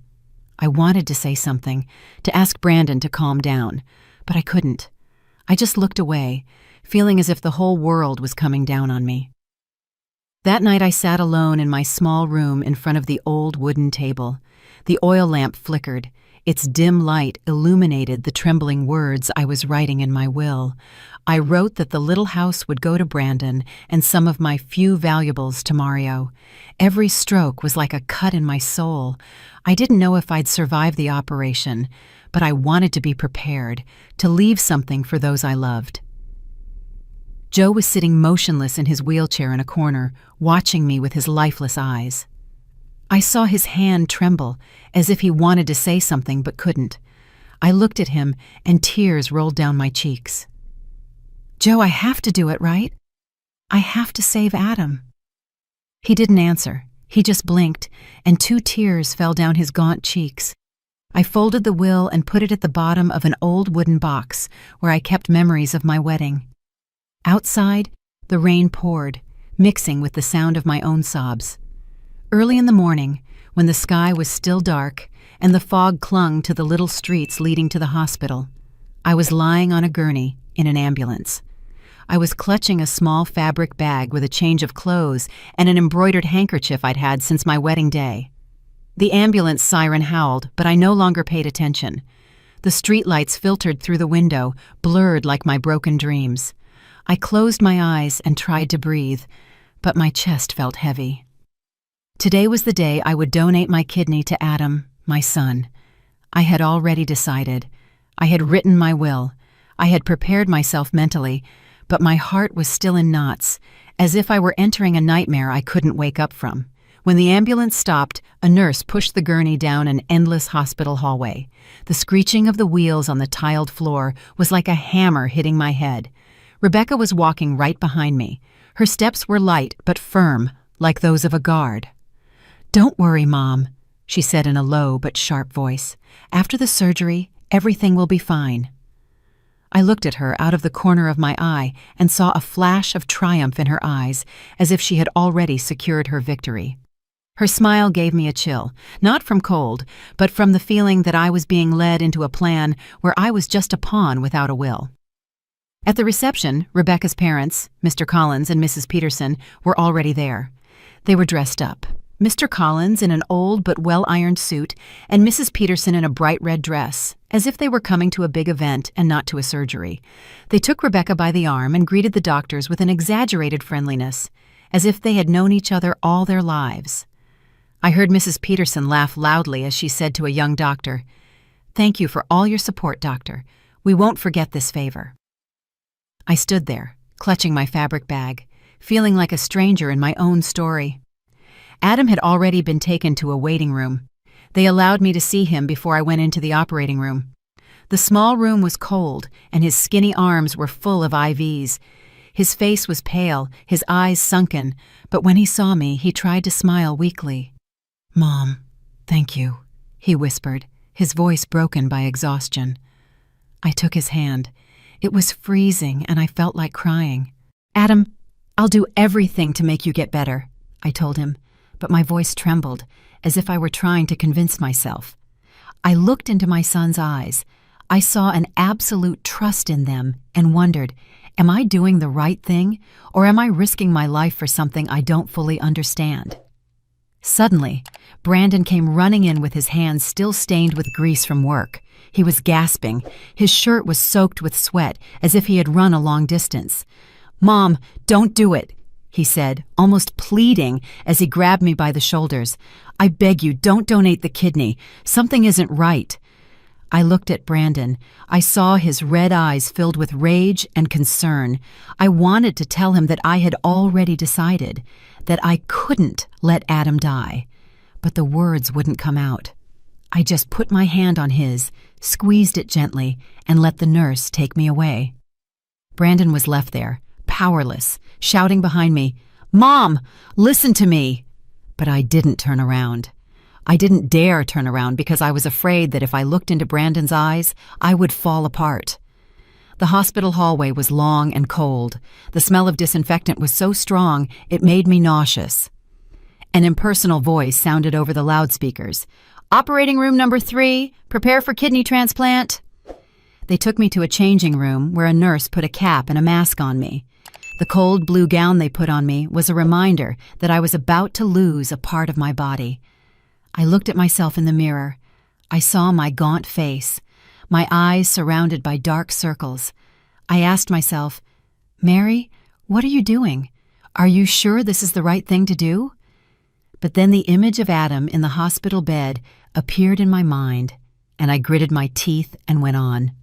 I wanted to say something, to ask Brandon to calm down, but I couldn't. I just looked away, feeling as if the whole world was coming down on me. That night I sat alone in my small room in front of the old wooden table. The oil lamp flickered. Its dim light illuminated the trembling words I was writing in my will. I wrote that the little house would go to Brandon and some of my few valuables to Mario. Every stroke was like a cut in my soul. I didn't know if I'd survive the operation, but I wanted to be prepared, to leave something for those I loved. Joe was sitting motionless in his wheelchair in a corner, watching me with his lifeless eyes. I saw his hand tremble, as if he wanted to say something but couldn't. I looked at him, and tears rolled down my cheeks. "Joe, I have to do it, right? I have to save Adam." He didn't answer. He just blinked, and 2 tears fell down his gaunt cheeks. I folded the will and put it at the bottom of an old wooden box where I kept memories of my wedding. Outside, the rain poured, mixing with the sound of my own sobs. Early in the morning, when the sky was still dark and the fog clung to the little streets leading to the hospital, I was lying on a gurney in an ambulance. I was clutching a small fabric bag with a change of clothes and an embroidered handkerchief I'd had since my wedding day. The ambulance siren howled, but I no longer paid attention. The streetlights filtered through the window, blurred like my broken dreams. I closed my eyes and tried to breathe, but my chest felt heavy. Today was the day I would donate my kidney to Adam, my son. I had already decided. I had written my will. I had prepared myself mentally, but my heart was still in knots, as if I were entering a nightmare I couldn't wake up from. When the ambulance stopped, a nurse pushed the gurney down an endless hospital hallway. The screeching of the wheels on the tiled floor was like a hammer hitting my head. Rebecca was walking right behind me. Her steps were light but firm, like those of a guard. "Don't worry, Mom," she said in a low but sharp voice. "After the surgery, everything will be fine." I looked at her out of the corner of my eye and saw a flash of triumph in her eyes, as if she had already secured her victory. Her smile gave me a chill, not from cold, but from the feeling that I was being led into a plan where I was just a pawn without a will. At the reception, Rebecca's parents, Mr. Collins and Mrs. Peterson, were already there. They were dressed up. Mr. Collins in an old but well-ironed suit, and Mrs. Peterson in a bright red dress, as if they were coming to a big event and not to a surgery. They took Rebecca by the arm and greeted the doctors with an exaggerated friendliness, as if they had known each other all their lives. I heard Mrs. Peterson laugh loudly as she said to a young doctor, "Thank you for all your support, doctor. We won't forget this favor." I stood there, clutching my fabric bag, feeling like a stranger in my own story. Adam had already been taken to a waiting room. They allowed me to see him before I went into the operating room. The small room was cold, and his skinny arms were full of IVs. His face was pale, his eyes sunken, but when he saw me, he tried to smile weakly. "Mom, thank you," he whispered, his voice broken by exhaustion. I took his hand. It was freezing, and I felt like crying. "Adam, I'll do everything to make you get better," I told him, but my voice trembled, as if I were trying to convince myself. I looked into my son's eyes. I saw an absolute trust in them and wondered, am I doing the right thing, or am I risking my life for something I don't fully understand? Suddenly, Brandon came running in with his hands still stained with grease from work. He was gasping. His shirt was soaked with sweat, as if he had run a long distance. "Mom, don't do it," he said, almost pleading as he grabbed me by the shoulders. "I beg you, don't donate the kidney. Something isn't right." I looked at Brandon. I saw his red eyes filled with rage and concern. I wanted to tell him that I had already decided, that I couldn't let Adam die. But the words wouldn't come out. I just put my hand on his, squeezed it gently, and let the nurse take me away. Brandon was left there, powerless, shouting behind me, "Mom, listen to me!" But I didn't turn around. I didn't dare turn around because I was afraid that if I looked into Brandon's eyes, I would fall apart. The hospital hallway was long and cold. The smell of disinfectant was so strong it made me nauseous. An impersonal voice sounded over the loudspeakers. "Operating room number 3, prepare for kidney transplant." They took me to a changing room where a nurse put a cap and a mask on me. The cold blue gown they put on me was a reminder that I was about to lose a part of my body. I looked at myself in the mirror. I saw my gaunt face, my eyes surrounded by dark circles. I asked myself, "Mary, what are you doing? Are you sure this is the right thing to do?" But then the image of Adam in the hospital bed appeared in my mind, and I gritted my teeth and went on.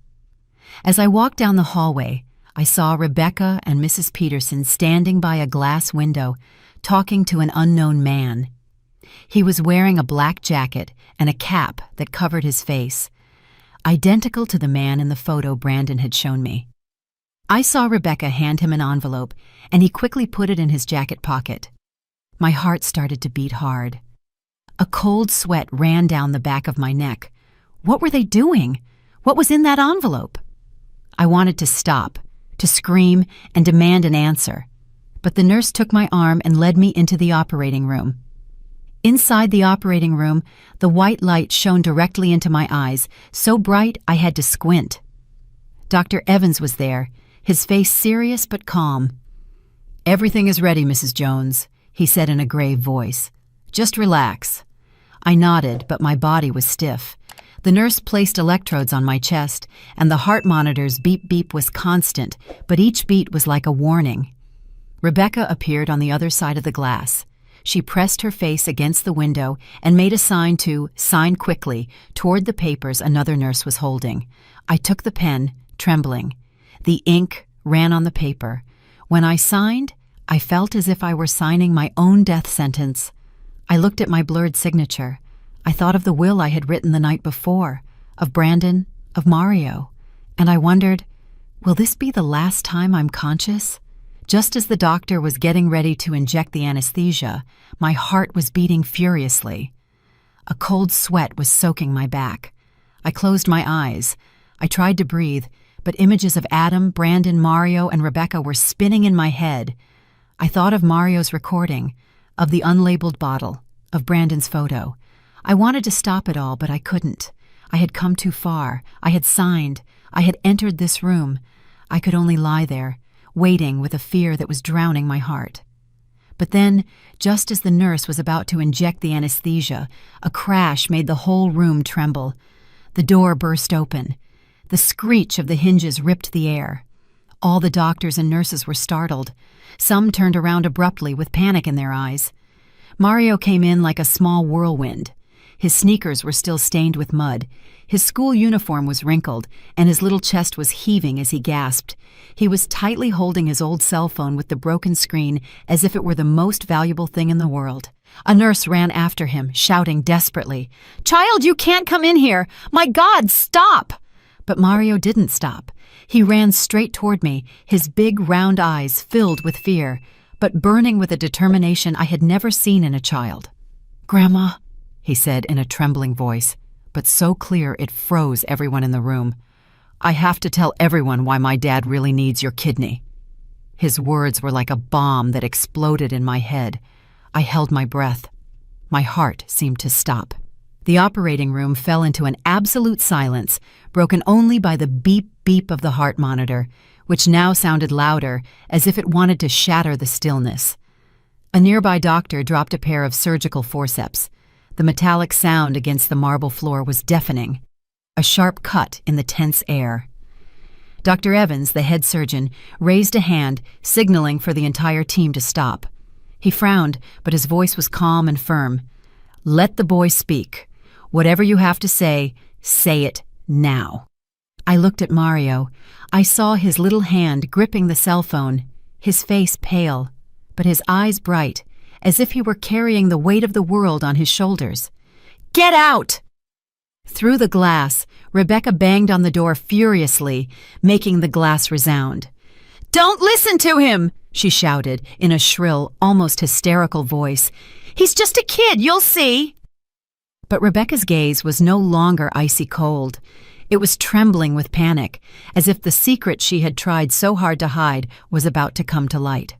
As I walked down the hallway, I saw Rebecca and Mrs. Peterson standing by a glass window, talking to an unknown man. He was wearing a black jacket and a cap that covered his face, identical to the man in the photo Brandon had shown me. I saw Rebecca hand him an envelope, and he quickly put it in his jacket pocket. My heart started to beat hard. A cold sweat ran down the back of my neck. What were they doing? What was in that envelope? I wanted to stop, to scream and demand an answer, but the nurse took my arm and led me into the operating room. Inside the operating room, the white light shone directly into my eyes, so bright I had to squint. Dr. Evans was there, his face serious but calm. "Everything is ready, Mrs. Jones," he said in a grave voice. "Just relax." I nodded, but my body was stiff. The nurse placed electrodes on my chest, and the heart monitor's beep-beep was constant, but each beat was like a warning. Rebecca appeared on the other side of the glass. She pressed her face against the window and made a sign to sign quickly toward the papers another nurse was holding. I took the pen, trembling. The ink ran on the paper. When I signed, I felt as if I were signing my own death sentence. I looked at my blurred signature. I thought of the will I had written the night before, of Brandon, of Mario, and I wondered, will this be the last time I'm conscious? Just as the doctor was getting ready to inject the anesthesia, my heart was beating furiously. A cold sweat was soaking my back. I closed my eyes. I tried to breathe, but images of Adam, Brandon, Mario, and Rebecca were spinning in my head. I thought of Mario's recording, of the unlabeled bottle, of Brandon's photo. I wanted to stop it all, but I couldn't. I had come too far. I had signed. I had entered this room. I could only lie there, waiting with a fear that was drowning my heart. But then, just as the nurse was about to inject the anesthesia, a crash made the whole room tremble. The door burst open. The screech of the hinges ripped the air. All the doctors and nurses were startled. Some turned around abruptly with panic in their eyes. Mario came in like a small whirlwind. His sneakers were still stained with mud. His school uniform was wrinkled, and his little chest was heaving as he gasped. He was tightly holding his old cell phone with the broken screen as if it were the most valuable thing in the world. A nurse ran after him, shouting desperately, "Child, you can't come in here! My God, stop!" But Mario didn't stop. He ran straight toward me, his big round eyes filled with fear, but burning with a determination I had never seen in a child. "Grandma," he said in a trembling voice, but so clear it froze everyone in the room. "I have to tell everyone why my dad really needs your kidney." His words were like a bomb that exploded in my head. I held my breath. My heart seemed to stop. The operating room fell into an absolute silence, broken only by the beep-beep of the heart monitor, which now sounded louder, as if it wanted to shatter the stillness. A nearby doctor dropped a pair of surgical forceps. The metallic sound against the marble floor was deafening, a sharp cut in the tense air. Dr. Evans, the head surgeon, raised a hand, signaling for the entire team to stop. He frowned, but his voice was calm and firm. "Let the boy speak. Whatever you have to say it now." I looked at Mario. I saw his little hand gripping the cell phone, his face pale, but his eyes bright, as if he were carrying the weight of the world on his shoulders. "Get out!" Through the glass, Rebecca banged on the door furiously, making the glass resound. "Don't listen to him!" she shouted in a shrill, almost hysterical voice. "He's just a kid, you'll see!" But Rebecca's gaze was no longer icy cold. It was trembling with panic, as if the secret she had tried so hard to hide was about to come to light.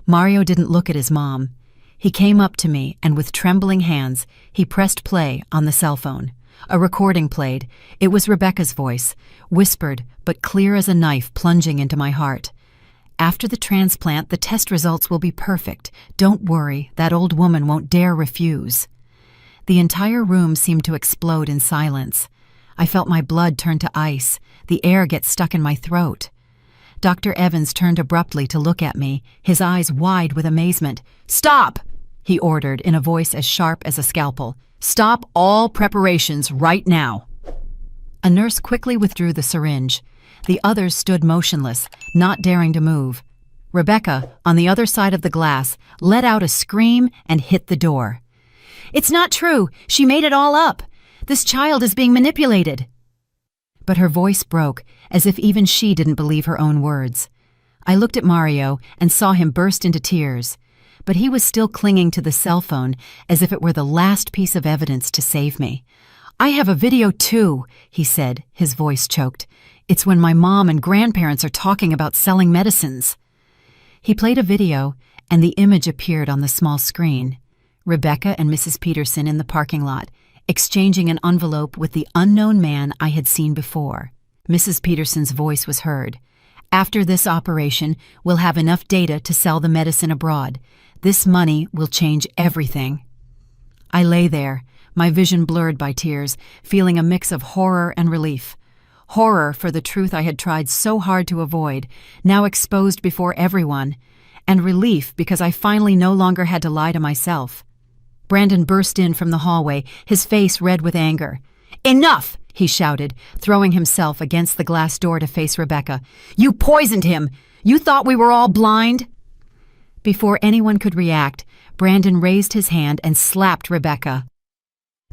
Mario didn't look at his mom. He came up to me, and with trembling hands, he pressed play on the cell phone. A recording played. It was Rebecca's voice, whispered but clear as a knife plunging into my heart. "After the transplant, the test results will be perfect. Don't worry, that old woman won't dare refuse." The entire room seemed to explode in silence. I felt my blood turn to ice, the air get stuck in my throat. Dr. Evans turned abruptly to look at me, his eyes wide with amazement. "Stop!" he ordered in a voice as sharp as a scalpel. "Stop all preparations right now." A nurse quickly withdrew the syringe. The others stood motionless, not daring to move. Rebecca, on the other side of the glass, let out a scream and hit the door. "It's not true! She made it all up! This child is being manipulated!" But her voice broke, as if even she didn't believe her own words. I looked at Mario and saw him burst into tears, but he was still clinging to the cell phone as if it were the last piece of evidence to save me. "I have a video too," he said, his voice choked. "It's when my mom and grandparents are talking about selling medicines." He played a video, and the image appeared on the small screen. Rebecca and Mrs. Peterson in the parking lot, exchanging an envelope with the unknown man I had seen before. Mrs. Peterson's voice was heard. "After this operation, we'll have enough data to sell the medicine abroad. This money will change everything." I lay there, my vision blurred by tears, feeling a mix of horror and relief. Horror for the truth I had tried so hard to avoid, now exposed before everyone, and relief because I finally no longer had to lie to myself. Brandon burst in from the hallway, his face red with anger. "Enough!" he shouted, throwing himself against the glass door to face Rebecca. "You poisoned him! You thought we were all blind?" Before anyone could react, Brandon raised his hand and slapped Rebecca.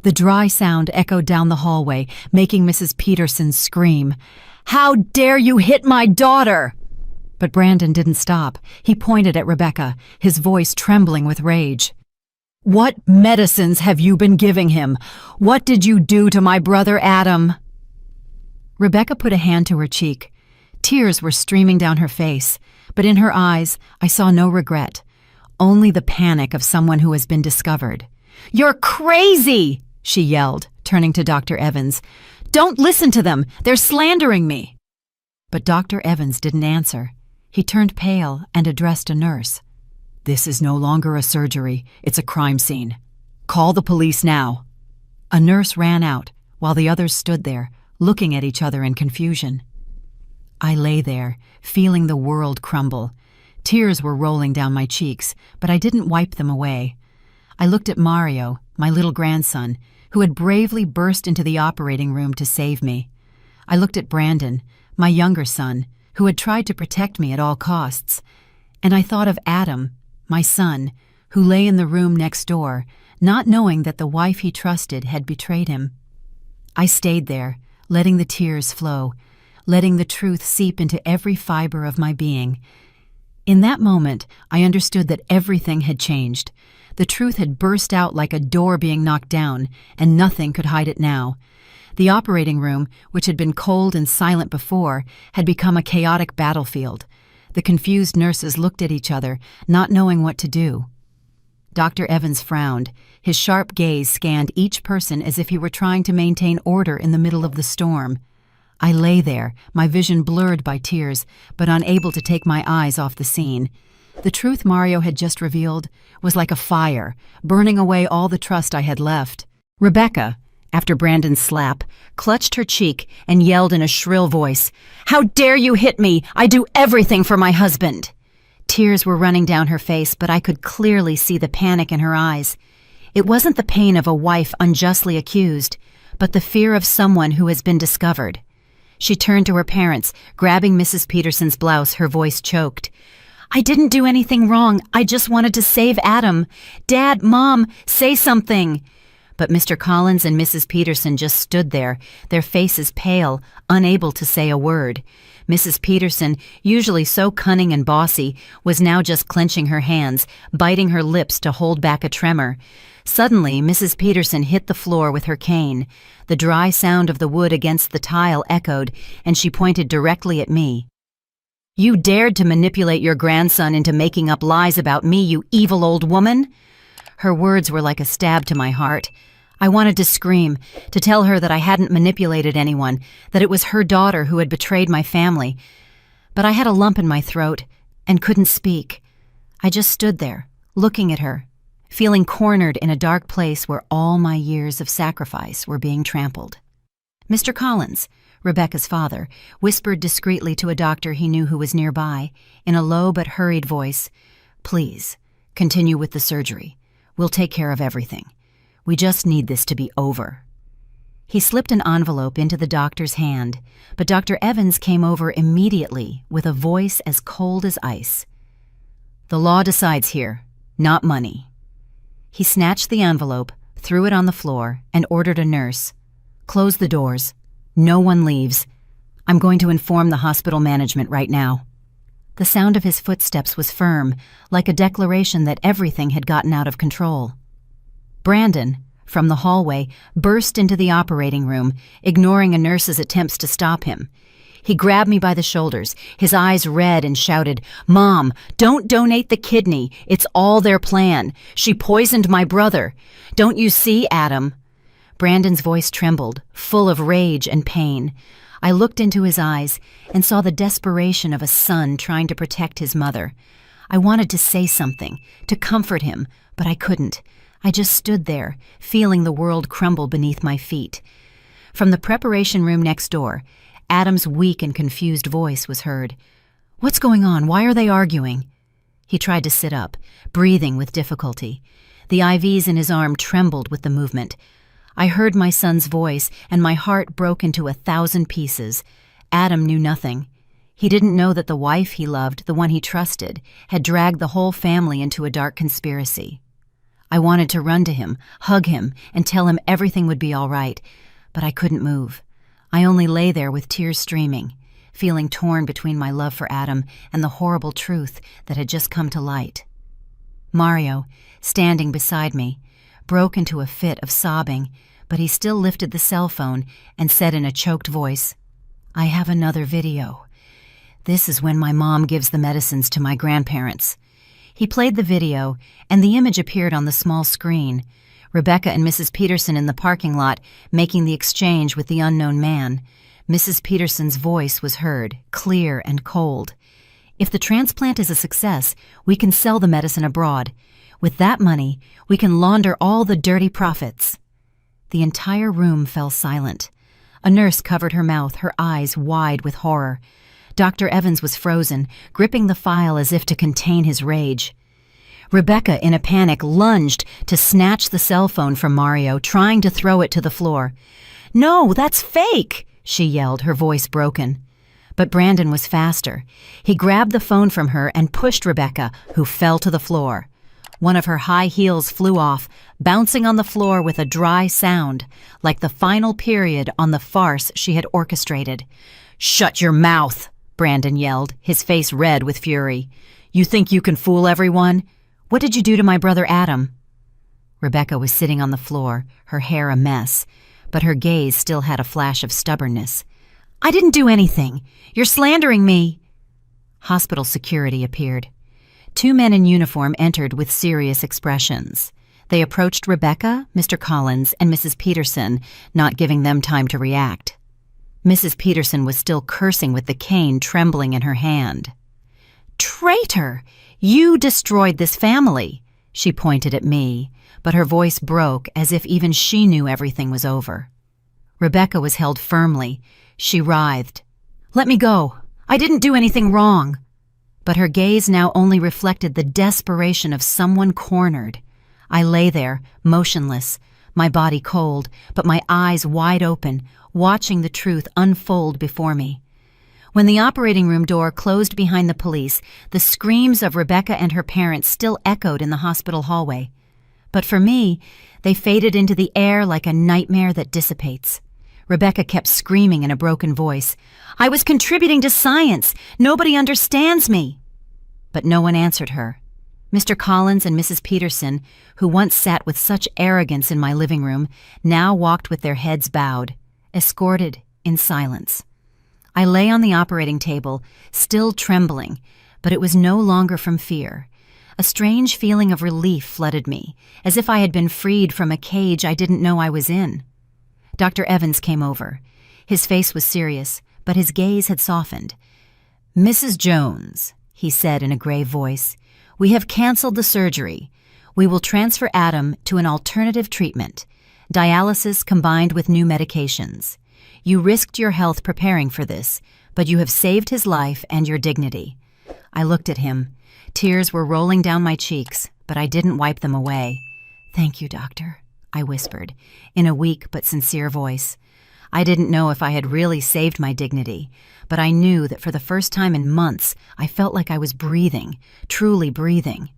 The dry sound echoed down the hallway, making Mrs. Peterson scream. "How dare you hit my daughter!" But Brandon didn't stop. He pointed at Rebecca, his voice trembling with rage. "What medicines have you been giving him? What did you do to my brother Adam?" Rebecca put a hand to her cheek. Tears were streaming down her face, but in her eyes I saw no regret, only the panic of someone who has been discovered. "You're crazy!" she yelled, turning to Dr. Evans. "Don't listen to them! They're slandering me!" But Dr. Evans didn't answer. He turned pale and addressed a nurse. "This is no longer a surgery. It's a crime scene. Call the police now." A nurse ran out, while the others stood there, looking at each other in confusion. I lay there, feeling the world crumble. Tears were rolling down my cheeks, but I didn't wipe them away. I looked at Mario, my little grandson, who had bravely burst into the operating room to save me. I looked at Brandon, my younger son, who had tried to protect me at all costs. And I thought of Adam, my son, who lay in the room next door, not knowing that the wife he trusted had betrayed him. I stayed there, letting the tears flow, letting the truth seep into every fiber of my being. In that moment, I understood that everything had changed. The truth had burst out like a door being knocked down, and nothing could hide it now. The operating room, which had been cold and silent before, had become a chaotic battlefield. The confused nurses looked at each other, not knowing what to do. Dr. Evans frowned. His sharp gaze scanned each person as if he were trying to maintain order in the middle of the storm. I lay there, my vision blurred by tears, but unable to take my eyes off the scene. The truth Mario had just revealed was like a fire, burning away all the trust I had left. Rebecca, after Brandon's slap, clutched her cheek and yelled in a shrill voice, "How dare you hit me? I do everything for my husband!" Tears were running down her face, but I could clearly see the panic in her eyes. It wasn't the pain of a wife unjustly accused, but the fear of someone who has been discovered. She turned to her parents, grabbing Mrs. Peterson's blouse, her voice choked. "I didn't do anything wrong. I just wanted to save Adam. Dad, Mom, say something." But Mr. Collins and Mrs. Peterson just stood there, their faces pale, unable to say a word. Mrs. Peterson, usually so cunning and bossy, was now just clenching her hands, biting her lips to hold back a tremor. Suddenly, Mrs. Peterson hit the floor with her cane. The dry sound of the wood against the tile echoed, and she pointed directly at me. "You dared to manipulate your grandson into making up lies about me, you evil old woman!" Her words were like a stab to my heart. I wanted to scream, to tell her that I hadn't manipulated anyone, that it was her daughter who had betrayed my family. But I had a lump in my throat and couldn't speak. I just stood there, looking at her, feeling cornered in a dark place where all my years of sacrifice were being trampled. Mr. Collins, Rebecca's father, whispered discreetly to a doctor he knew who was nearby, in a low but hurried voice, "Please, continue with the surgery. We'll take care of everything. We just need this to be over." He slipped an envelope into the doctor's hand, but Dr. Evans came over immediately with a voice as cold as ice. "The law decides here, not money." He snatched the envelope, threw it on the floor, and ordered a nurse, "Close the doors. No one leaves. I'm going to inform the hospital management right now." The sound of his footsteps was firm, like a declaration that everything had gotten out of control. Brandon, from the hallway, burst into the operating room, ignoring a nurse's attempts to stop him. He grabbed me by the shoulders, his eyes red, and shouted, "Mom, don't donate the kidney. It's all their plan. She poisoned my brother. Don't you see, Adam?" Brandon's voice trembled, full of rage and pain. I looked into his eyes and saw the desperation of a son trying to protect his mother. I wanted to say something, to comfort him, but I couldn't. I just stood there, feeling the world crumble beneath my feet. From the preparation room next door, Adam's weak and confused voice was heard. "What's going on? Why are they arguing?" He tried to sit up, breathing with difficulty. The IVs in his arm trembled with the movement. I heard my son's voice, and my heart broke into 1,000 pieces. Adam knew nothing. He didn't know that the wife he loved, the one he trusted, had dragged the whole family into a dark conspiracy. I wanted to run to him, hug him, and tell him everything would be all right, but I couldn't move. I only lay there with tears streaming, feeling torn between my love for Adam and the horrible truth that had just come to light. Mario, standing beside me, broke into a fit of sobbing, but he still lifted the cell phone and said in a choked voice, "I have another video. This is when my mom gives the medicines to my grandparents." He played the video, and the image appeared on the small screen. Rebecca and Mrs. Peterson in the parking lot making the exchange with the unknown man. Mrs. Peterson's voice was heard, clear and cold. "If the transplant is a success, we can sell the medicine abroad. With that money, we can launder all the dirty profits." The entire room fell silent. A nurse covered her mouth, her eyes wide with horror. Dr. Evans was frozen, gripping the file as if to contain his rage. Rebecca, in a panic, lunged to snatch the cell phone from Mario, trying to throw it to the floor. "No, that's fake!" she yelled, her voice broken. But Brandon was faster. He grabbed the phone from her and pushed Rebecca, who fell to the floor. One of her high heels flew off, bouncing on the floor with a dry sound, like the final period on the farce she had orchestrated. "Shut your mouth!" Brandon yelled, his face red with fury. "You think you can fool everyone? What did you do to my brother Adam?" Rebecca was sitting on the floor, her hair a mess, but her gaze still had a flash of stubbornness. "I didn't do anything. You're slandering me." Hospital security appeared. 2 men in uniform entered with serious expressions. They approached Rebecca, Mr. Collins, and Mrs. Peterson, not giving them time to react. Mrs. Peterson was still cursing with the cane trembling in her hand. "Traitor! You destroyed this family!" She pointed at me, but her voice broke as if even she knew everything was over. Rebecca was held firmly. She writhed. "Let me go. I didn't do anything wrong." But her gaze now only reflected the desperation of someone cornered. I lay there, motionless, my body cold, but my eyes wide open, watching the truth unfold before me. When the operating room door closed behind the police, the screams of Rebecca and her parents still echoed in the hospital hallway. But for me, they faded into the air like a nightmare that dissipates. Rebecca kept screaming in a broken voice, "I was contributing to science! Nobody understands me!" But no one answered her. Mr. Collins and Mrs. Peterson, who once sat with such arrogance in my living room, now walked with their heads bowed, escorted in silence. I lay on the operating table, still trembling, but it was no longer from fear. A strange feeling of relief flooded me, as if I had been freed from a cage I didn't know I was in. Dr. Evans came over. His face was serious, but his gaze had softened. "Mrs. Jones," he said in a grave voice, "we have canceled the surgery. We will transfer Adam to an alternative treatment, dialysis combined with new medications. You risked your health preparing for this, but you have saved his life and your dignity." I looked at him. Tears were rolling down my cheeks, but I didn't wipe them away. "Thank you, doctor," I whispered, in a weak but sincere voice. I didn't know if I had really saved my dignity, but I knew that for the first time in months, I felt like I was breathing, truly breathing.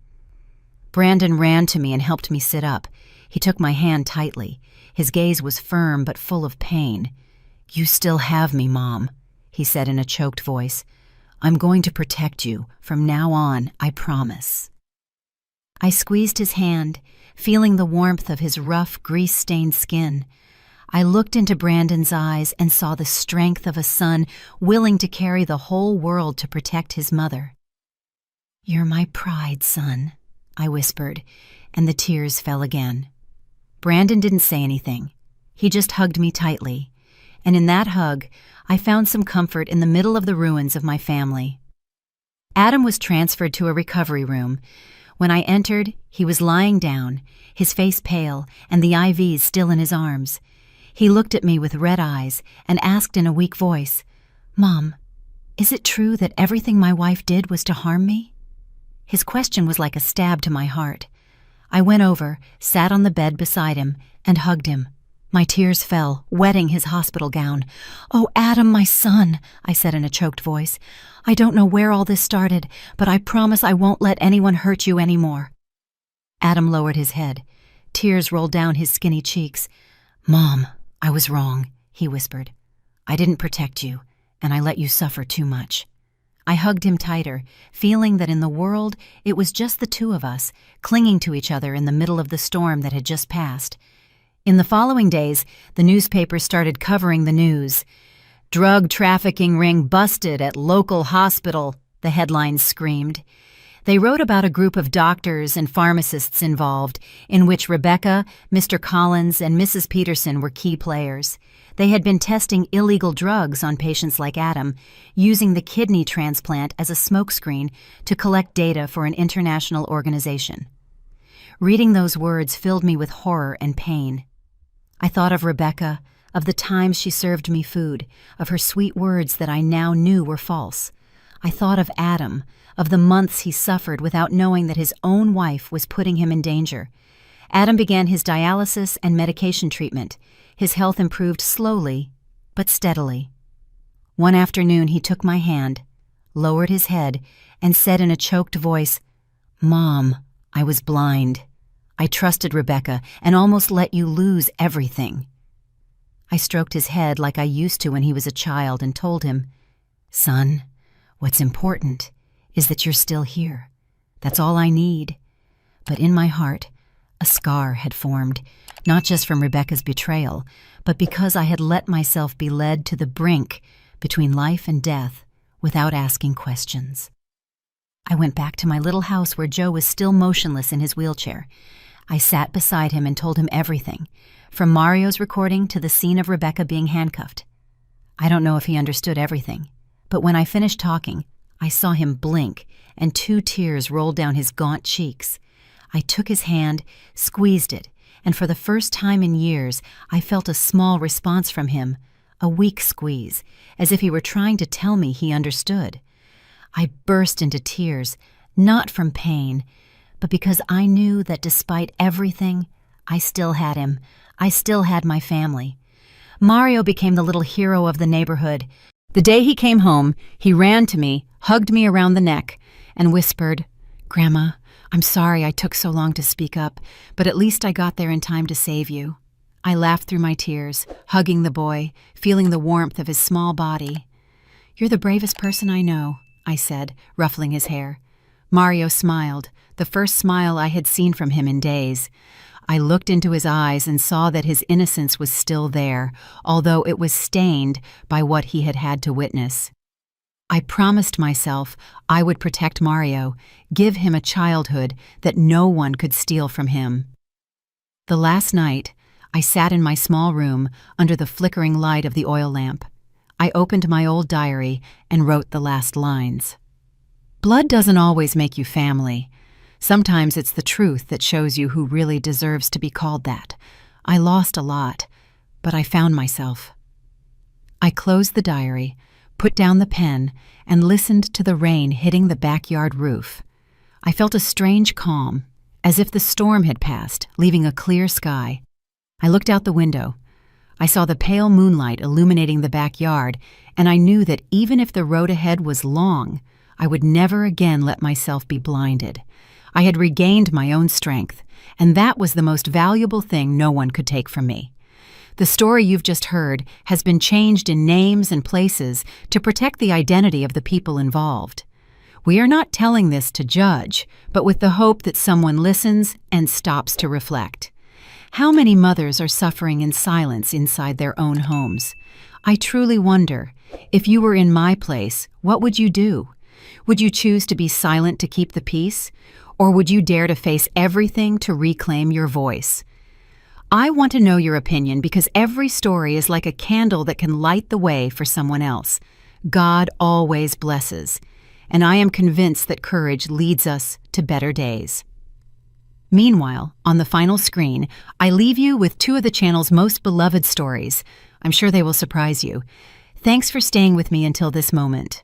Brandon ran to me and helped me sit up. He took my hand tightly. His gaze was firm but full of pain. "You still have me, Mom," he said in a choked voice. "I'm going to protect you. From now on, I promise." I squeezed his hand, feeling the warmth of his rough, grease-stained skin. I looked into Brandon's eyes and saw the strength of a son willing to carry the whole world to protect his mother. "You're my pride, son," I whispered, and the tears fell again. Brandon didn't say anything. He just hugged me tightly. And in that hug, I found some comfort in the middle of the ruins of my family. Adam was transferred to a recovery room. When I entered, he was lying down, his face pale and the IVs still in his arms. He looked at me with red eyes and asked in a weak voice, "Mom, is it true that everything my wife did was to harm me?" His question was like a stab to my heart. I went over, sat on the bed beside him, and hugged him. My tears fell, wetting his hospital gown. "Oh, Adam, my son," I said in a choked voice. "I don't know where all this started, but I promise I won't let anyone hurt you anymore." Adam lowered his head. Tears rolled down his skinny cheeks. "Mom, I was wrong," he whispered. "I didn't protect you, and I let you suffer too much." I hugged him tighter, feeling that in the world it was just the two of us, clinging to each other in the middle of the storm that had just passed. In the following days, the newspapers started covering the news. "Drug trafficking ring busted at local hospital," the headlines screamed. They wrote about a group of doctors and pharmacists involved, in which Rebecca, Mr. Collins, and Mrs. Peterson were key players. They had been testing illegal drugs on patients like Adam, using the kidney transplant as a smokescreen to collect data for an international organization. Reading those words filled me with horror and pain. I thought of Rebecca, of the times she served me food, of her sweet words that I now knew were false. I thought of Adam, of the months he suffered without knowing that his own wife was putting him in danger. Adam began his dialysis and medication treatment. His health improved slowly, but steadily. One afternoon he took my hand, lowered his head, and said in a choked voice, "Mom, I was blind. I trusted Rebecca and almost let you lose everything." I stroked his head like I used to when he was a child and told him, "Son, what's important is that you're still here. That's all I need." But in my heart, a scar had formed, not just from Rebecca's betrayal, but because I had let myself be led to the brink between life and death without asking questions. I went back to my little house where Joe was still motionless in his wheelchair. I sat beside him and told him everything, from Mario's recording to the scene of Rebecca being handcuffed. I don't know if he understood everything, but when I finished talking, I saw him blink and 2 tears rolled down his gaunt cheeks. I took his hand, squeezed it, and for the first time in years, I felt a small response from him, a weak squeeze, as if he were trying to tell me he understood. I burst into tears, not from pain, but because I knew that despite everything, I still had him. I still had my family. Mario became the little hero of the neighborhood. The day he came home, he ran to me, hugged me around the neck, and whispered, "Grandma, I'm sorry I took so long to speak up, but at least I got there in time to save you." I laughed through my tears, hugging the boy, feeling the warmth of his small body. "You're the bravest person I know," I said, ruffling his hair. Mario smiled, the first smile I had seen from him in days. I looked into his eyes and saw that his innocence was still there, although it was stained by what he had had to witness. I promised myself I would protect Mario, give him a childhood that no one could steal from him. The last night, I sat in my small room under the flickering light of the oil lamp. I opened my old diary and wrote the last lines. Blood doesn't always make you family. Sometimes it's the truth that shows you who really deserves to be called that. I lost a lot, but I found myself. I closed the diary, put down the pen, and listened to the rain hitting the backyard roof. I felt a strange calm, as if the storm had passed, leaving a clear sky. I looked out the window. I saw the pale moonlight illuminating the backyard, and I knew that even if the road ahead was long, I would never again let myself be blinded. I had regained my own strength, and that was the most valuable thing no one could take from me. The story you've just heard has been changed in names and places to protect the identity of the people involved. We are not telling this to judge, but with the hope that someone listens and stops to reflect. How many mothers are suffering in silence inside their own homes? I truly wonder, if you were in my place, what would you do? Would you choose to be silent to keep the peace? Or would you dare to face everything to reclaim your voice? I want to know your opinion because every story is like a candle that can light the way for someone else. God always blesses, and I am convinced that courage leads us to better days. Meanwhile, on the final screen, I leave you with 2 of the channel's most beloved stories. I'm sure they will surprise you. Thanks for staying with me until this moment.